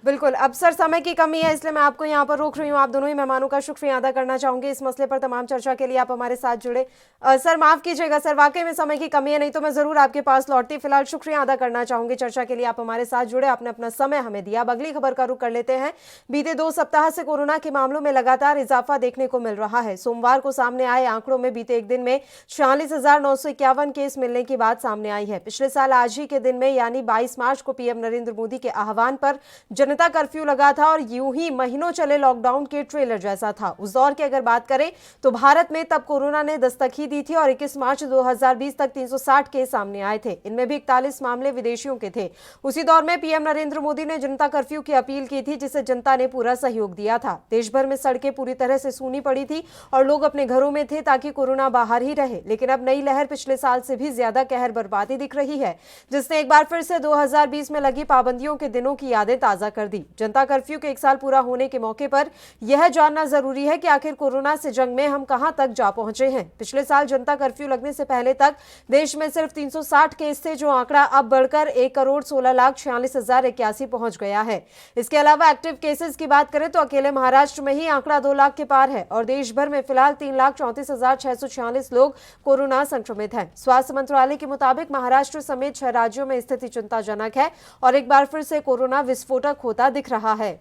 बिल्कुल। अब सर समय की कमी है, इसलिए मैं आपको यहाँ पर रोक रही हूँ। आप दोनों ही मेहमानों का शुक्रिया अदा करना चाहूंगी इस मसले पर तमाम चर्चा के लिए आप हमारे साथ जुड़े। सर माफ कीजिएगा सर, वाकई में समय की कमी है, नहीं तो मैं जरूर आपके पास लौटती। फिलहाल शुक्रिया अदा करना चाहूंगी चर्चा के लिए, आप हमारे साथ जुड़े, आपने अपना समय हमें दिया। अब अगली खबर का रुख कर लेते हैं। बीते 2 सप्ताह से कोरोना के मामलों में लगातार इजाफा देखने को मिल रहा है। सोमवार को सामने आए आंकड़ों में बीते एक दिन में 46,951 केस मिलने की बात सामने आई है। पिछले साल आज ही के दिन में यानी 22 मार्च को पीएम नरेंद्र मोदी के आह्वान पर जनता कर्फ्यू लगा था और यूं ही महीनों चले लॉकडाउन के ट्रेलर जैसा था। उस दौर की अगर बात करें तो भारत में तब कोरोना ने दस्तक ही दी थी और 21 मार्च 2020 तक 360 केस सामने आए थे। इनमें भी 41 मामले विदेशियों के थे। उसी दौर में पीएम नरेंद्र मोदी ने जनता कर्फ्यू की अपील की थी, जिसे जनता ने पूरा सहयोग दिया था। देश भर में सड़कें पूरी तरह से सूनी पड़ी थी और लोग अपने घरों में थे ताकि कोरोना बाहर ही रहे। लेकिन अब नई लहर पिछले साल से भी ज्यादा कहर बर्बादी दिख रही है, जिसने एक बार फिर से 2020 में लगी पाबंदियों के दिनों की यादें ताजा कर कर दी। जनता कर्फ्यू के 1 साल पूरा होने के मौके पर यह जानना जरूरी है कि आखिर कोरोना से जंग में हम कहां तक जा पहुंचे हैं। पिछले साल जनता कर्फ्यू लगने से पहले तक देश में सिर्फ 360 केस थे, जो आंकड़ा अब बढ़कर 1,16,46,081 पहुंच गया है। इसके अलावा एक्टिव केसेस की बात करें तो अकेले महाराष्ट्र में ही आंकड़ा 2 लाख के पार है और देश भर में फिलहाल 3,34,646 लोग कोरोना संक्रमित हैं। स्वास्थ्य मंत्रालय के मुताबिक महाराष्ट्र समेत 6 राज्यों में स्थिति चिंताजनक है और एक बार फिर से कोरोना विस्फोटक होता दिख रहा है।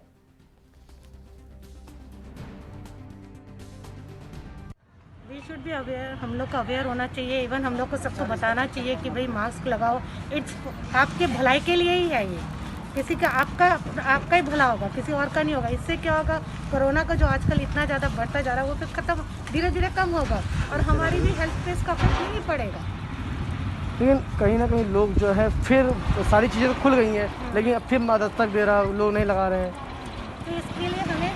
शुड बी अवेयर, हम लोग को अवेयर होना चाहिए। इवन हम लोग को सबको बताना चाहिए कि भाई मास्क लगाओ, इट्स आपके भलाई के लिए ही है। ये किसी का आपका ही भला होगा, किसी और का नहीं होगा। इससे क्या होगा, कोरोना का जो आजकल इतना ज़्यादा बढ़ता जा रहा है वो फिर खत्म धीरे धीरे कम होगा और हमारी भी हेल्थ पे इसका इफेक्ट नहीं पड़ेगा। लेकिन कहीं ना कहीं लोग जो है फिर सारी चीज़ें तो खुल गई हैं, लेकिन अब फिर दस्तक दे रहा, लोग नहीं लगा रहे हैं। तो इसके लिए हमें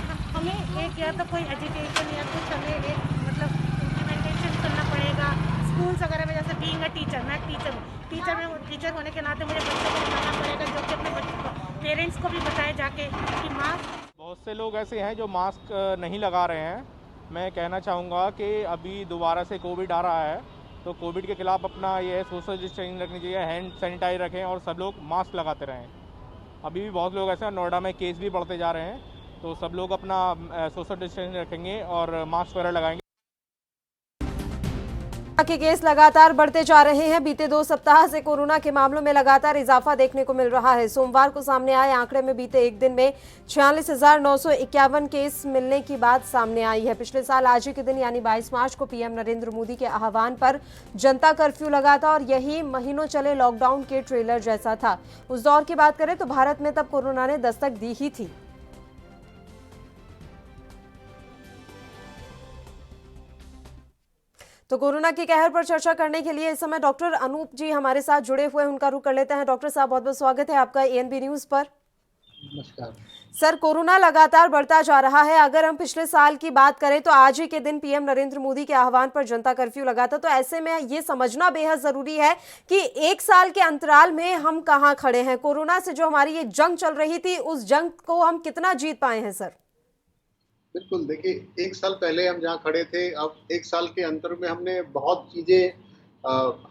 एक या तो कोई एजुकेशन या कुछ हमें एक मतलब इम्प्लीमेंटेशन करना पड़ेगा। स्कूल्स वगैरह में जैसे बीइंग अ टीचर, मैं टीचर होने के नाते मुझे बच्चों को बताना पड़ेगा, जो कि अपने पेरेंट्स को भी बताए जाके कि मास्क। बहुत से लोग ऐसे हैं जो मास्क नहीं लगा रहे हैं। मैं कहना चाहूँगा कि अभी दोबारा से कोविड आ रहा है, तो कोविड के खिलाफ अपना ये सोशल डिस्टेंसिंग रखनी चाहिए, हैंड सैनिटाइज रखें और सब लोग मास्क लगाते रहें। अभी भी बहुत लोग ऐसे हैं, नोएडा में केस भी बढ़ते जा रहे हैं, तो सब लोग अपना सोशल डिस्टेंसिंग रखेंगे और मास्क वगैरह लगाएंगे। के केस लगातार बढ़ते जा रहे हैं। बीते 2 सप्ताह से कोरोना के मामलों में लगातार इजाफा देखने को मिल रहा है। सोमवार को सामने आए आंकड़े में बीते एक दिन में 46,951 केस मिलने की बात सामने आई है। पिछले साल आज ही के दिन यानी 22 मार्च को पीएम नरेंद्र मोदी के आह्वान पर जनता कर्फ्यू लगा था और यही महीनों चले लॉकडाउन के ट्रेलर जैसा था। उस दौर की बात करें तो भारत में तब कोरोना ने दस्तक दी ही थी। तो कोरोना के कहर पर चर्चा करने के लिए इस समय डॉक्टर अनूप जी हमारे साथ जुड़े हुए हैं, उनका रुख कर लेते हैं। डॉक्टर साहब, बहुत बहुत स्वागत है आपका एएनबी न्यूज पर। नमस्कार सर, कोरोना लगातार बढ़ता जा रहा है। अगर हम पिछले साल की बात करें तो आज ही के दिन पीएम नरेंद्र मोदी के आह्वान पर जनता कर्फ्यू लगा था, तो ऐसे में ये समझना बेहद जरूरी है कि 1 साल के अंतराल में हम कहां खड़े हैं। कोरोना से जो हमारी ये जंग चल रही थी, उस जंग को हम कितना जीत पाए हैं सर? बिल्कुल, देखिए 1 साल पहले हम जहाँ खड़े थे, अब 1 साल के अंतर में हमने बहुत चीज़ें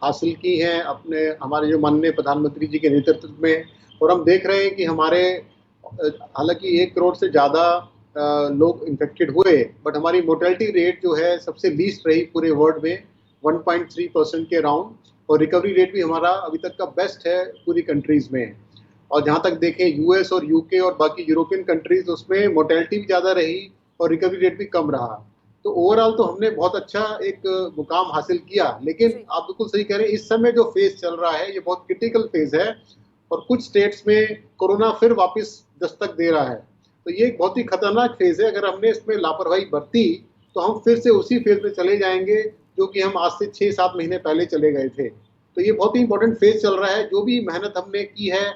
हासिल की हैं अपने हमारे जो माननीय प्रधानमंत्री जी के नेतृत्व में। और हम देख रहे हैं कि हमारे हालांकि 1 करोड़ से ज़्यादा लोग इन्फेक्टेड हुए, बट हमारी मोर्टेलिटी रेट जो है सबसे लीस्ट रही पूरे वर्ल्ड में 1.3% के अराउंड, और रिकवरी रेट भी हमारा अभी तक का बेस्ट है पूरी कंट्रीज़ में। और जहाँ तक देखें यूएस और यूके और बाकी यूरोपियन कंट्रीज़, उसमें मोर्टेलिटी भी ज़्यादा रही और रिकवरी रेट भी कम रहा। तो ओवरऑल तो हमने बहुत अच्छा एक मुकाम हासिल किया। लेकिन आप बिल्कुल सही कह रहे हैं, इस समय जो फेज चल रहा है ये बहुत क्रिटिकल फेज है और कुछ स्टेट्स में कोरोना फिर वापस दस्तक दे रहा है। तो ये एक बहुत ही खतरनाक फेज है। अगर हमने इसमें लापरवाही बरती तो हम फिर से उसी फेज में चले जाएंगे जो कि हम आज से 6-7 महीने पहले चले गए थे। तो ये बहुत ही इंपॉर्टेंट फेज चल रहा है। जो भी मेहनत हमने की है,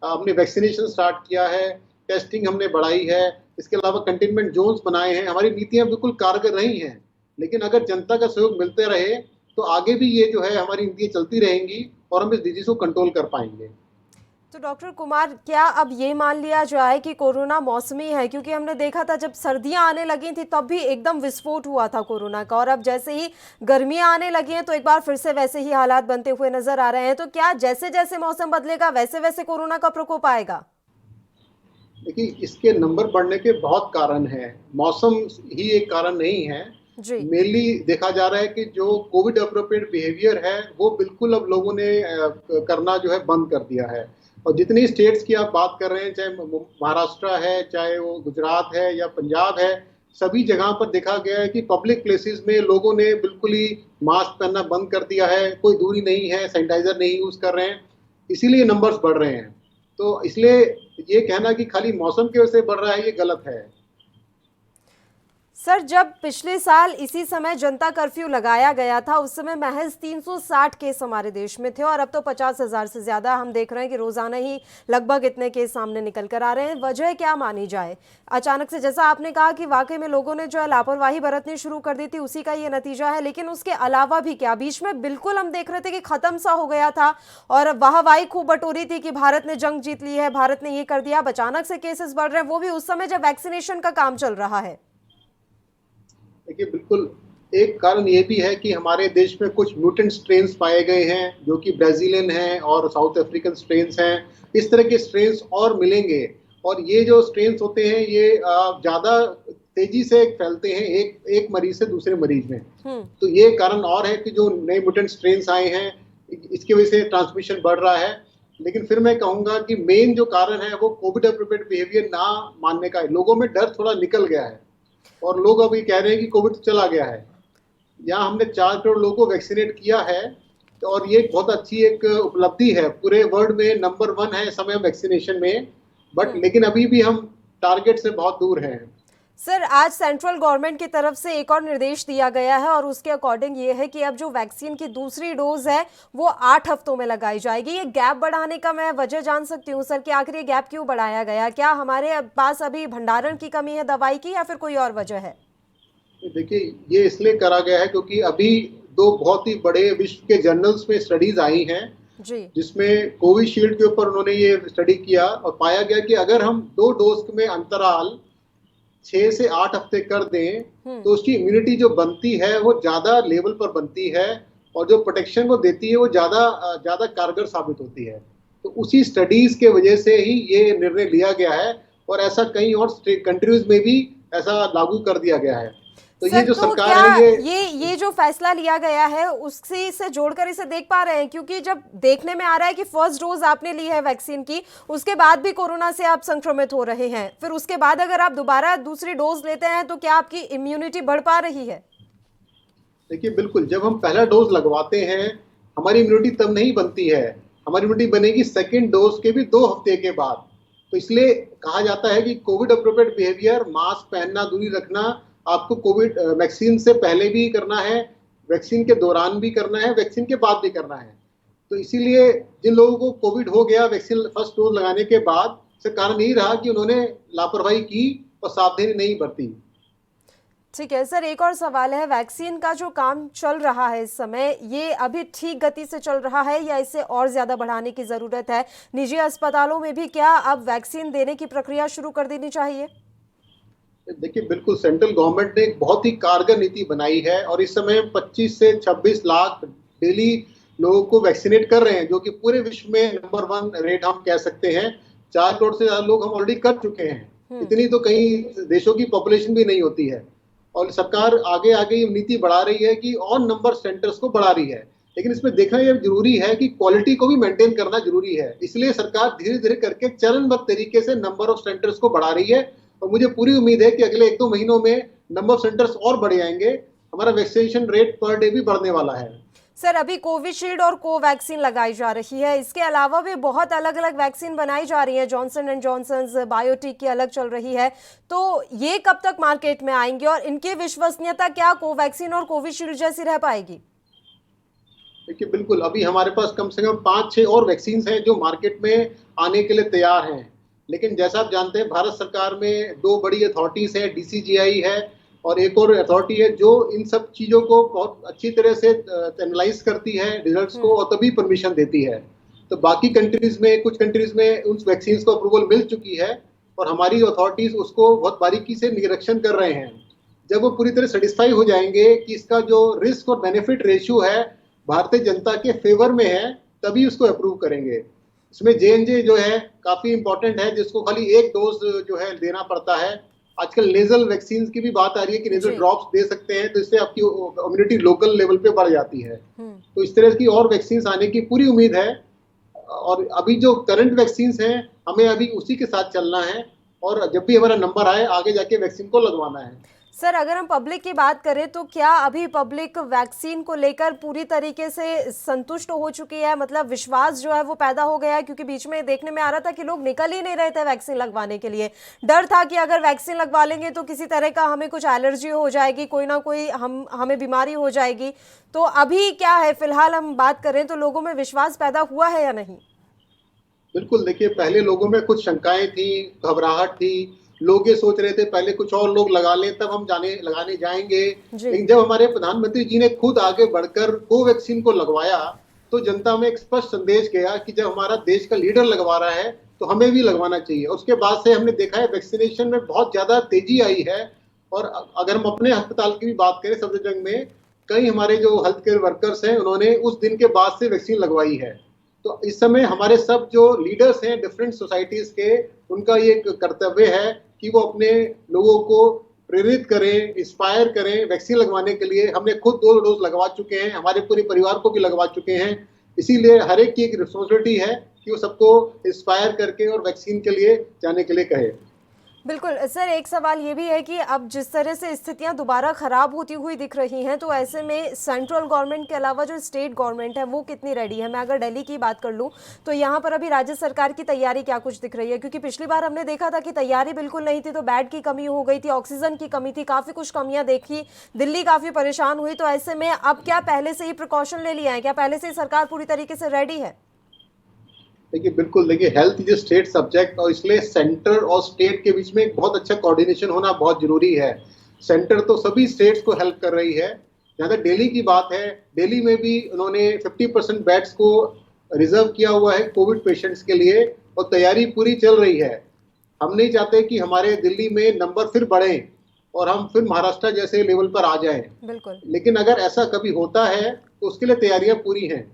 हमने वैक्सीनेशन स्टार्ट किया है, टेस्टिंग हमने बढ़ाई है, इसके अलावा कंटेनमेंट जोन्स बनाए हैं, हमारी नीतियां बिल्कुल कारगर रही हैं। लेकिन अगर जनता का सहयोग मिलते रहे तो आगे भी ये जो है हमारी नीतियां चलती रहेंगी और हम इस डिजीज को कंट्रोल कर पाएंगे। तो डॉक्टर कुमार, क्या अब ये मान लिया जाए कि कोरोना मौसमी है? क्योंकि हमने देखा था जब सर्दियां आने लगी थी तब भी एकदम विस्फोट हुआ था कोरोना का, और अब जैसे ही गर्मियां आने लगी हैं तो एक बार फिर से वैसे ही हालात बनते हुए नजर आ रहे हैं। तो क्या जैसे जैसे मौसम बदलेगा वैसे वैसे कोरोना का प्रकोप आएगा? देखिए, इसके नंबर बढ़ने के बहुत कारण हैं, मौसम ही एक कारण नहीं है। मेनली देखा जा रहा है कि जो कोविड अप्रोप्रिएट बिहेवियर है वो बिल्कुल अब लोगों ने करना जो है बंद कर दिया है। और जितनी स्टेट्स की आप बात कर रहे हैं, चाहे महाराष्ट्र है, चाहे वो गुजरात है या पंजाब है, सभी जगह पर देखा गया है कि पब्लिक प्लेसेस में लोगों ने बिल्कुल ही मास्क पहनना बंद कर दिया है, कोई दूरी नहीं है, सैनिटाइजर नहीं यूज कर रहे हैं, इसीलिए नंबर्स बढ़ रहे हैं। तो इसलिए ये कहना कि खाली मौसम की वजह से बढ़ रहा है, ये गलत है। सर, जब पिछले साल इसी समय जनता कर्फ्यू लगाया गया था उस समय महज 360 केस हमारे देश में थे और अब तो 50,000 से ज्यादा हम देख रहे हैं कि रोजाना ही लगभग इतने केस सामने निकल कर आ रहे हैं। वजह क्या मानी जाए? अचानक से, जैसा आपने कहा कि वाकई में लोगों ने जो है लापरवाही बरतनी शुरू कर दी थी, उसी का ये नतीजा है, लेकिन उसके अलावा भी क्या? बीच में बिल्कुल हम देख रहे थे कि खत्म सा हो गया था और वाहवाही खूब बटोरी थी कि भारत ने जंग जीत ली है, भारत ने ये कर दिया। अब अचानक से केसेस बढ़ रहे हैं, वो भी उस समय जब वैक्सीनेशन का काम चल रहा है। देखिए, बिल्कुल एक कारण ये भी है कि हमारे देश में कुछ म्यूटेंट स्ट्रेन्स पाए गए हैं जो कि ब्राजीलियन हैं और साउथ अफ्रीकन स्ट्रेन्स हैं। इस तरह के स्ट्रेन्स और मिलेंगे और ये जो स्ट्रेन्स होते हैं ये ज़्यादा तेजी से फैलते हैं एक मरीज से दूसरे मरीज में। तो ये कारण और है कि जो नए म्यूटेंट स्ट्रेन्स आए हैं इसकी वजह से ट्रांसमिशन बढ़ रहा है। लेकिन फिर मैं कहूँगा कि मेन जो कारण है वो कोविड अप्रोप्रिएट बिहेवियर ना मानने का है। लोगों में डर थोड़ा निकल गया है और लोग अभी कह रहे हैं कि कोविड चला गया है। यहाँ हमने 4 करोड़ लोगों को वैक्सीनेट किया है और ये बहुत अच्छी एक उपलब्धि है। पूरे वर्ल्ड में नंबर 1 है इस समय वैक्सीनेशन में, बट लेकिन अभी भी हम टारगेट से बहुत दूर हैं। सर, आज सेंट्रल गवर्नमेंट की तरफ से एक और निर्देश दिया गया है और उसके अकॉर्डिंग ये है कि अब जो वैक्सीन की दूसरी डोज है वो 8 हफ्तों में लगाई जाएगी। ये गैप बढ़ाने का मैं वजह जान सकती हूँ सर कि आखिर ये गैप क्यों बढ़ाया गया? क्या हमारे पास अभी भंडारण की कमी है दवाई की या फिर कोई और वजह है? देखिए, ये इसलिए करा गया है क्योंकि अभी 2 बहुत ही बड़े विश्व के जर्नल्स में स्टडीज आई हैं जिसमें कोविशील्ड के ऊपर उन्होंने ये स्टडी किया और पाया गया कि अगर हम 2 डोज में अंतराल 6 से 8 हफ्ते कर दें तो उसकी इम्यूनिटी जो बनती है वो ज्यादा लेवल पर बनती है और जो प्रोटेक्शन वो देती है वो ज्यादा कारगर साबित होती है। तो उसी स्टडीज के वजह से ही ये निर्णय लिया गया है और ऐसा कई और कंट्रीज में भी ऐसा लागू कर दिया गया है। तो ये जो सरकार है ये जो फैसला लिया गया है उससे से जोड़कर इसे देख पा रहे हैं, क्योंकि जब देखने में आ रहा है कि फर्स्ट डोज आपने ली है वैक्सीन की, उसके बाद भी कोरोना से आप संक्रमित हो रहे हैं, फिर उसके बाद अगर आप दोबारा दूसरी डोज लेते हैं तो क्या आपकी इम्यूनिटी बढ़ पा रही है? देखिए, बिल्कुल, जब हम पहला डोज लगवाते हैं हमारी इम्यूनिटी तब नहीं बनती है। हमारी इम्यूनिटी बनेगी सेकेंड डोज के भी 2 हफ्ते के बाद। तो इसलिए कहा जाता है कि कोविड अप्रोप्रिएट बिहेवियर, मास्क पहनना, दूरी रखना आपको कोविड वैक्सीन से पहले भी करना है, वैक्सीन के दौरान भी करना है, वैक्सीन के बाद भी करना है। तो इसीलिए जिन लोगों को कोविड हो गया वैक्सीन फर्स्ट डोज लगाने के बाद, इसका कारण यही रहा कि उन्होंने लापरवाही की और सावधानी नहीं बरती। ठीक है सर, एक और सवाल है, वैक्सीन का जो काम चल रहा है इस समय, ये अभी ठीक गति से चल रहा है या इसे और ज्यादा बढ़ाने की जरूरत है? निजी अस्पतालों में भी क्या अब वैक्सीन देने की प्रक्रिया शुरू कर देनी चाहिए? देखिए, बिल्कुल, सेंट्रल गवर्नमेंट ने एक बहुत ही कारगर नीति बनाई है और इस समय 25 से 26 लाख डेली लोगों को वैक्सीनेट कर रहे हैं, जो कि पूरे विश्व में नंबर 1 रेट हम कह सकते हैं। 4 करोड़ से ज्यादा लोग हम ऑलरेडी कर चुके हैं। इतनी तो कई देशों की पॉपुलेशन भी नहीं होती है और सरकार आगे आगे ये नीति बढ़ा रही है कि और नंबर सेंटर्स को बढ़ा रही है। लेकिन इसमें देखना यह जरूरी है कि क्वालिटी को भी मेंटेन करना जरूरी है। इसलिए सरकार धीरे धीरे करके चरणबद्ध तरीके से नंबर ऑफ सेंटर्स को बढ़ा रही है और मुझे पूरी उम्मीद है कि अगले 1-2 महीनों में नंबर ऑफ सेंटर्स और बढ़ जाएंगे। हमारा वैक्सीनेशन रेट पर डे भी बढ़ने वाला है। सर, अभी कोविशील्ड और कोवैक्सीन लगाई जा रही है, इसके अलावा भी बहुत अलग अलग वैक्सीन बनाई जा रही है। जॉनसन एंड जॉनसन, बायोटेक की अलग चल रही है, तो ये कब तक मार्केट में आएंगे और इनकी विश्वसनीयता क्या कोवैक्सीन और कोविशील्ड जैसी रह पाएगी? देखिए, बिल्कुल, अभी हमारे पास कम से कम 5-6 और वैक्सीन हैं जो मार्केट में आने के लिए तैयार हैं। लेकिन जैसा आप जानते हैं, भारत सरकार में 2 बड़ी अथॉरिटीज है, DCGI है और एक और अथॉरिटी है जो इन सब चीज़ों को बहुत अच्छी तरह से एनालाइज करती है रिजल्ट्स को और तभी परमिशन देती है। तो बाकी कंट्रीज में, कुछ कंट्रीज में उन वैक्सीन को अप्रूवल मिल चुकी है और हमारी अथॉरिटीज उसको बहुत बारीकी से निरीक्षण कर रहे हैं। जब वो पूरी तरह सेटिस्फाई हो जाएंगे कि इसका जो रिस्क और बेनिफिट रेशियो है भारतीय जनता के फेवर में है, तभी उसको अप्रूव करेंगे। इसमें J&J जो है काफी इंपॉर्टेंट है, जिसको खाली 1 डोज जो है देना पड़ता है। आजकल नेजल वैक्सीन की भी बात आ रही है कि नेजल ड्रॉप्स दे सकते हैं, तो इससे आपकी इम्यूनिटी लोकल लेवल पे बढ़ जाती है। तो इस तरह की और वैक्सीन आने की पूरी उम्मीद है और अभी जो करंट वैक्सीन हैं हमें अभी उसी के साथ चलना है और जब भी हमारा नंबर आए आगे जाके वैक्सीन को लगवाना है। सर, अगर हम पब्लिक की बात करें तो क्या अभी पब्लिक वैक्सीन को लेकर पूरी तरीके से संतुष्ट हो चुकी है? मतलब विश्वास जो है वो पैदा हो गया है, क्योंकि बीच में देखने में आ रहा था कि लोग निकल ही नहीं रहे थे वैक्सीन लगवाने के लिए। डर था कि अगर वैक्सीन लगवा लेंगे तो किसी तरह का हमें कुछ एलर्जी हो जाएगी, कोई ना कोई हमें बीमारी हो जाएगी। तो अभी क्या है, फिलहाल हम बात करें तो लोगों में विश्वास पैदा हुआ है या नहीं? बिल्कुल, देखिए पहले लोगों में कुछ शंकाएं थी, घबराहट थी, लोग ये सोच रहे थे पहले कुछ और लोग लगा लें तब हम लगाने जाएंगे। लेकिन जब हमारे प्रधानमंत्री जी ने खुद आगे बढ़कर कोवैक्सीन को लगवाया तो जनता में एक स्पष्ट संदेश गया कि जब हमारा देश का लीडर लगवा रहा है तो हमें भी लगवाना चाहिए। उसके बाद से हमने देखा है वैक्सीनेशन में बहुत ज्यादा तेजी आई है। और अगर हम अपने अस्पताल की भी बात करें, सफदरजंग में कई हमारे जो हेल्थ केयर वर्कर्स हैं उन्होंने उस दिन के बाद से वैक्सीन लगवाई है। तो इस समय हमारे सब जो लीडर्स हैं डिफरेंट सोसाइटीज के, उनका ये कर्तव्य है कि वो अपने लोगों को प्रेरित करें, इंस्पायर करें वैक्सीन लगवाने के लिए। हमने खुद 2 डोज लगवा चुके हैं, हमारे पूरे परिवार को भी लगवा चुके हैं। इसीलिए हर एक की एक रिस्पॉन्सिबिलिटी है कि वो सबको इंस्पायर करके और वैक्सीन के लिए जाने के लिए कहे। बिल्कुल सर, एक सवाल ये भी है कि अब जिस तरह से स्थितियां दोबारा खराब होती हुई दिख रही हैं, तो ऐसे में सेंट्रल गवर्नमेंट के अलावा जो स्टेट गवर्नमेंट है वो कितनी रेडी है? मैं अगर दिल्ली की बात कर लूं तो यहाँ पर अभी राज्य सरकार की तैयारी क्या कुछ दिख रही है? क्योंकि पिछली बार हमने देखा था कि तैयारी बिल्कुल नहीं थी, तो बेड की कमी हो गई थी, ऑक्सीजन की कमी थी, काफ़ी कुछ कमियाँ देखी, दिल्ली काफ़ी परेशान हुई। तो ऐसे में अब क्या पहले से ही प्रिकॉशन ले लिया है? क्या पहले से ही सरकार पूरी तरीके से रेडी है? देखिए बिल्कुल, देखिए health is a state subject और इसलिए सेंटर और स्टेट के बीच में एक बहुत अच्छा कोऑर्डिनेशन होना बहुत जरूरी है। सेंटर तो सभी स्टेट्स को हेल्प कर रही है। जहाँ तक दिल्ली की बात है, दिल्ली में भी उन्होंने 50% बेड्स को रिजर्व किया हुआ है कोविड पेशेंट्स के लिए और तैयारी पूरी चल रही है। हम नहीं चाहते कि हमारे दिल्ली में नंबर फिर बढ़े और हम फिर महाराष्ट्र जैसे लेवल पर आ जाएं। बिल्कुल, लेकिन अगर ऐसा कभी होता है तो उसके लिए तैयारियां पूरी हैं।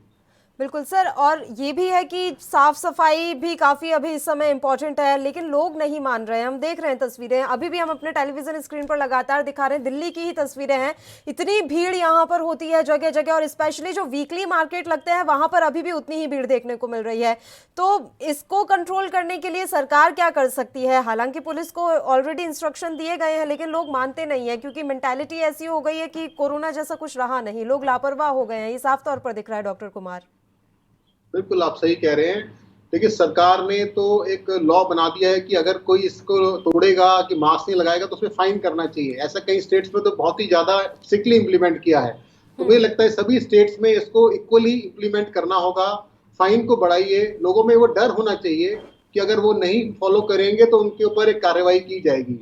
बिल्कुल सर, और ये भी है कि साफ सफाई भी काफ़ी अभी इस समय इम्पोर्टेंट है, लेकिन लोग नहीं मान रहे हैं। हम देख रहे हैं तस्वीरें, अभी भी हम अपने टेलीविजन स्क्रीन पर लगातार दिखा रहे हैं, दिल्ली की ही तस्वीरें हैं। इतनी भीड़ यहाँ पर होती है जगह जगह, और स्पेशली जो वीकली मार्केट लगते हैं वहाँ पर अभी भी उतनी ही भीड़ देखने को मिल रही है। तो इसको कंट्रोल करने के लिए सरकार क्या कर सकती है? हालांकि पुलिस को ऑलरेडी इंस्ट्रक्शन दिए गए हैं, लेकिन लोग मानते नहीं है, क्योंकि मेंटालिटी ऐसी हो गई है कि कोरोना जैसा कुछ रहा नहीं, लोग लापरवाह हो गए हैं। ये साफ तौर पर दिख रहा है डॉक्टर कुमार। बिल्कुल आप सही कह रहे हैं। देखिए सरकार ने तो एक लॉ बना दिया है कि अगर कोई इसको तोड़ेगा, कि मास्क नहीं लगाएगा, तो उसमें फाइन करना चाहिए। ऐसा कई स्टेट्स में तो बहुत ही ज्यादा स्ट्रिक्टली इम्प्लीमेंट किया है। तो मुझे लगता है सभी स्टेट्स में इसको इक्वली इम्प्लीमेंट करना होगा। फाइन को बढ़ाइए, लोगों में वो डर होना चाहिए कि अगर वो नहीं फॉलो करेंगे तो उनके ऊपर एक कार्रवाई की जाएगी।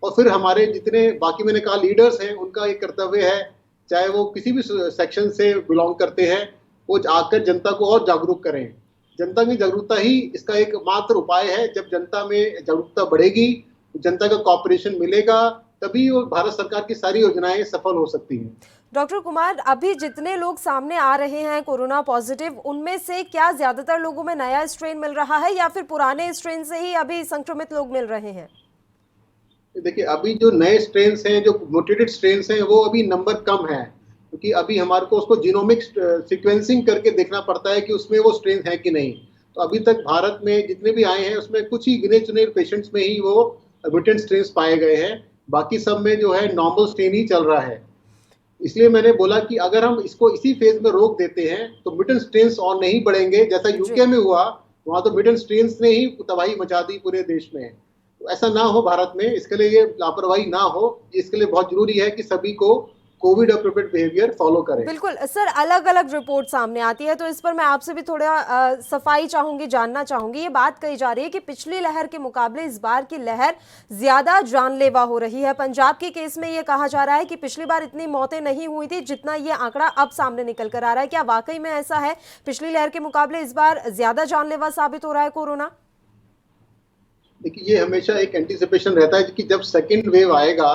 और फिर हमारे जितने बाकी मैंने कहा लीडर्स हैं, उनका एक कर्तव्य है, चाहे वो किसी भी सेक्शन से बिलोंग करते हैं, वो आकर जनता को और जागरूक करें। जनता की जागरूकता ही इसका एक मात्र उपाय है। जब जनता में जागरूकता बढ़ेगी, जनता का कॉपरेशन मिलेगा, तभी वो भारत सरकार की सारी योजनाएं सफल हो सकती हैं। डॉक्टर कुमार, अभी जितने लोग सामने आ रहे हैं कोरोना पॉजिटिव, उनमें से क्या ज्यादातर लोगों में नया स्ट्रेन मिल रहा है या फिर पुराने स्ट्रेन से ही अभी संक्रमित लोग मिल रहे हैं? देखिए अभी जो नए स्ट्रेन्स हैं, जो म्यूटेटेड स्ट्रेन्स हैं, वो अभी नंबर कम है, क्योंकि अभी हमारे को उसको जीनोमिक सीक्वेंसिंग करके देखना पड़ता है कि उसमें वो स्ट्रेन है कि नहीं। तो अभी तक भारत में जितने भी आए हैं उसमें कुछ ही गिने चुने पेशेंट्स में ही वो म्यूटेंट स्ट्रेन्स पाए गए हैं। बाकी सब में जो है नॉर्मल स्ट्रेन ही चल रहा है। इसलिए मैंने बोला कि अगर हम इसको इसी फेज में रोक देते हैं तो म्यूटेंट स्ट्रेन्स और नहीं बढ़ेंगे। जैसा यूके में हुआ, वहां तो म्यूटेंट स्ट्रेन्स ने ही तबाही मचा दी पूरे देश में। तो ऐसा ना हो भारत में, इसके लिए ये लापरवाही ना हो, इसके लिए बहुत जरूरी है कि सभी को कोविड एप्रोप्रिएट बिहेवियर फॉलो करें। बिल्कुल सर, अलग अलग रिपोर्ट सामने आती है, तो इस पर मैं आपसे भी थोड़ा सफाई चाहूंगी, जानना चाहूंगी। ये बात कही जा रही है कि पिछली लहर के मुकाबले इस बार की लहर ज्यादा जानलेवा हो रही है। पंजाब के केस में ये कहा जा रहा है कि पिछली बार इतनी मौतें नहीं हुई थी जितना ये आंकड़ा अब सामने निकल कर आ रहा है। क्या वाकई में ऐसा है? पिछली लहर के मुकाबले इस बार ज्यादा जानलेवा साबित हो रहा है कोरोना? देखिए ये हमेशा एक एंटीसिपेशन रहता है कि जब सेकेंड वेव आएगा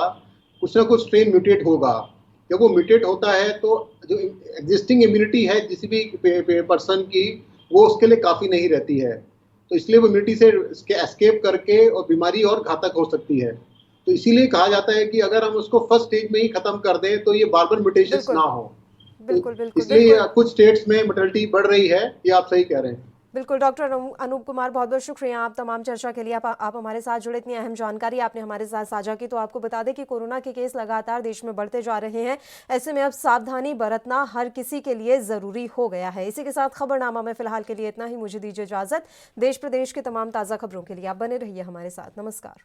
कुछ ना कुछ स्ट्रेन म्यूटेट होगा। जब वो म्यूटेट होता है तो जो एग्जिस्टिंग इम्यूनिटी है किसी भी पर्सन की, वो उसके लिए काफ़ी नहीं रहती है। तो इसलिए वो इम्यूनिटी से एस्केप करके और बीमारी और घातक हो सकती है। तो इसीलिए कहा जाता है कि अगर हम उसको फर्स्ट स्टेज में ही खत्म कर दें तो ये बार बार म्यूटेशंस ना हो। बिल्कुल बिल्कुल, इसलिए कुछ स्टेट्स में मोर्टेलिटी बढ़ रही है, ये आप सही कह रहे हैं। बिल्कुल डॉक्टर अनूप कुमार, बहुत बहुत शुक्रिया आप तमाम चर्चा के लिए। आप हमारे साथ जुड़े, इतनी अहम जानकारी आपने हमारे साथ साझा की। तो आपको बता दें कि कोरोना के केस लगातार देश में बढ़ते जा रहे हैं, ऐसे में अब सावधानी बरतना हर किसी के लिए जरूरी हो गया है। इसी के साथ खबरनामा में फिलहाल के लिए इतना ही। मुझे दीजिए इजाजत। देश प्रदेश के तमाम ताज़ा खबरों के लिए आप बने रहिए हमारे साथ। नमस्कार।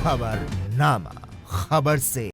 खबरनामा, खबर से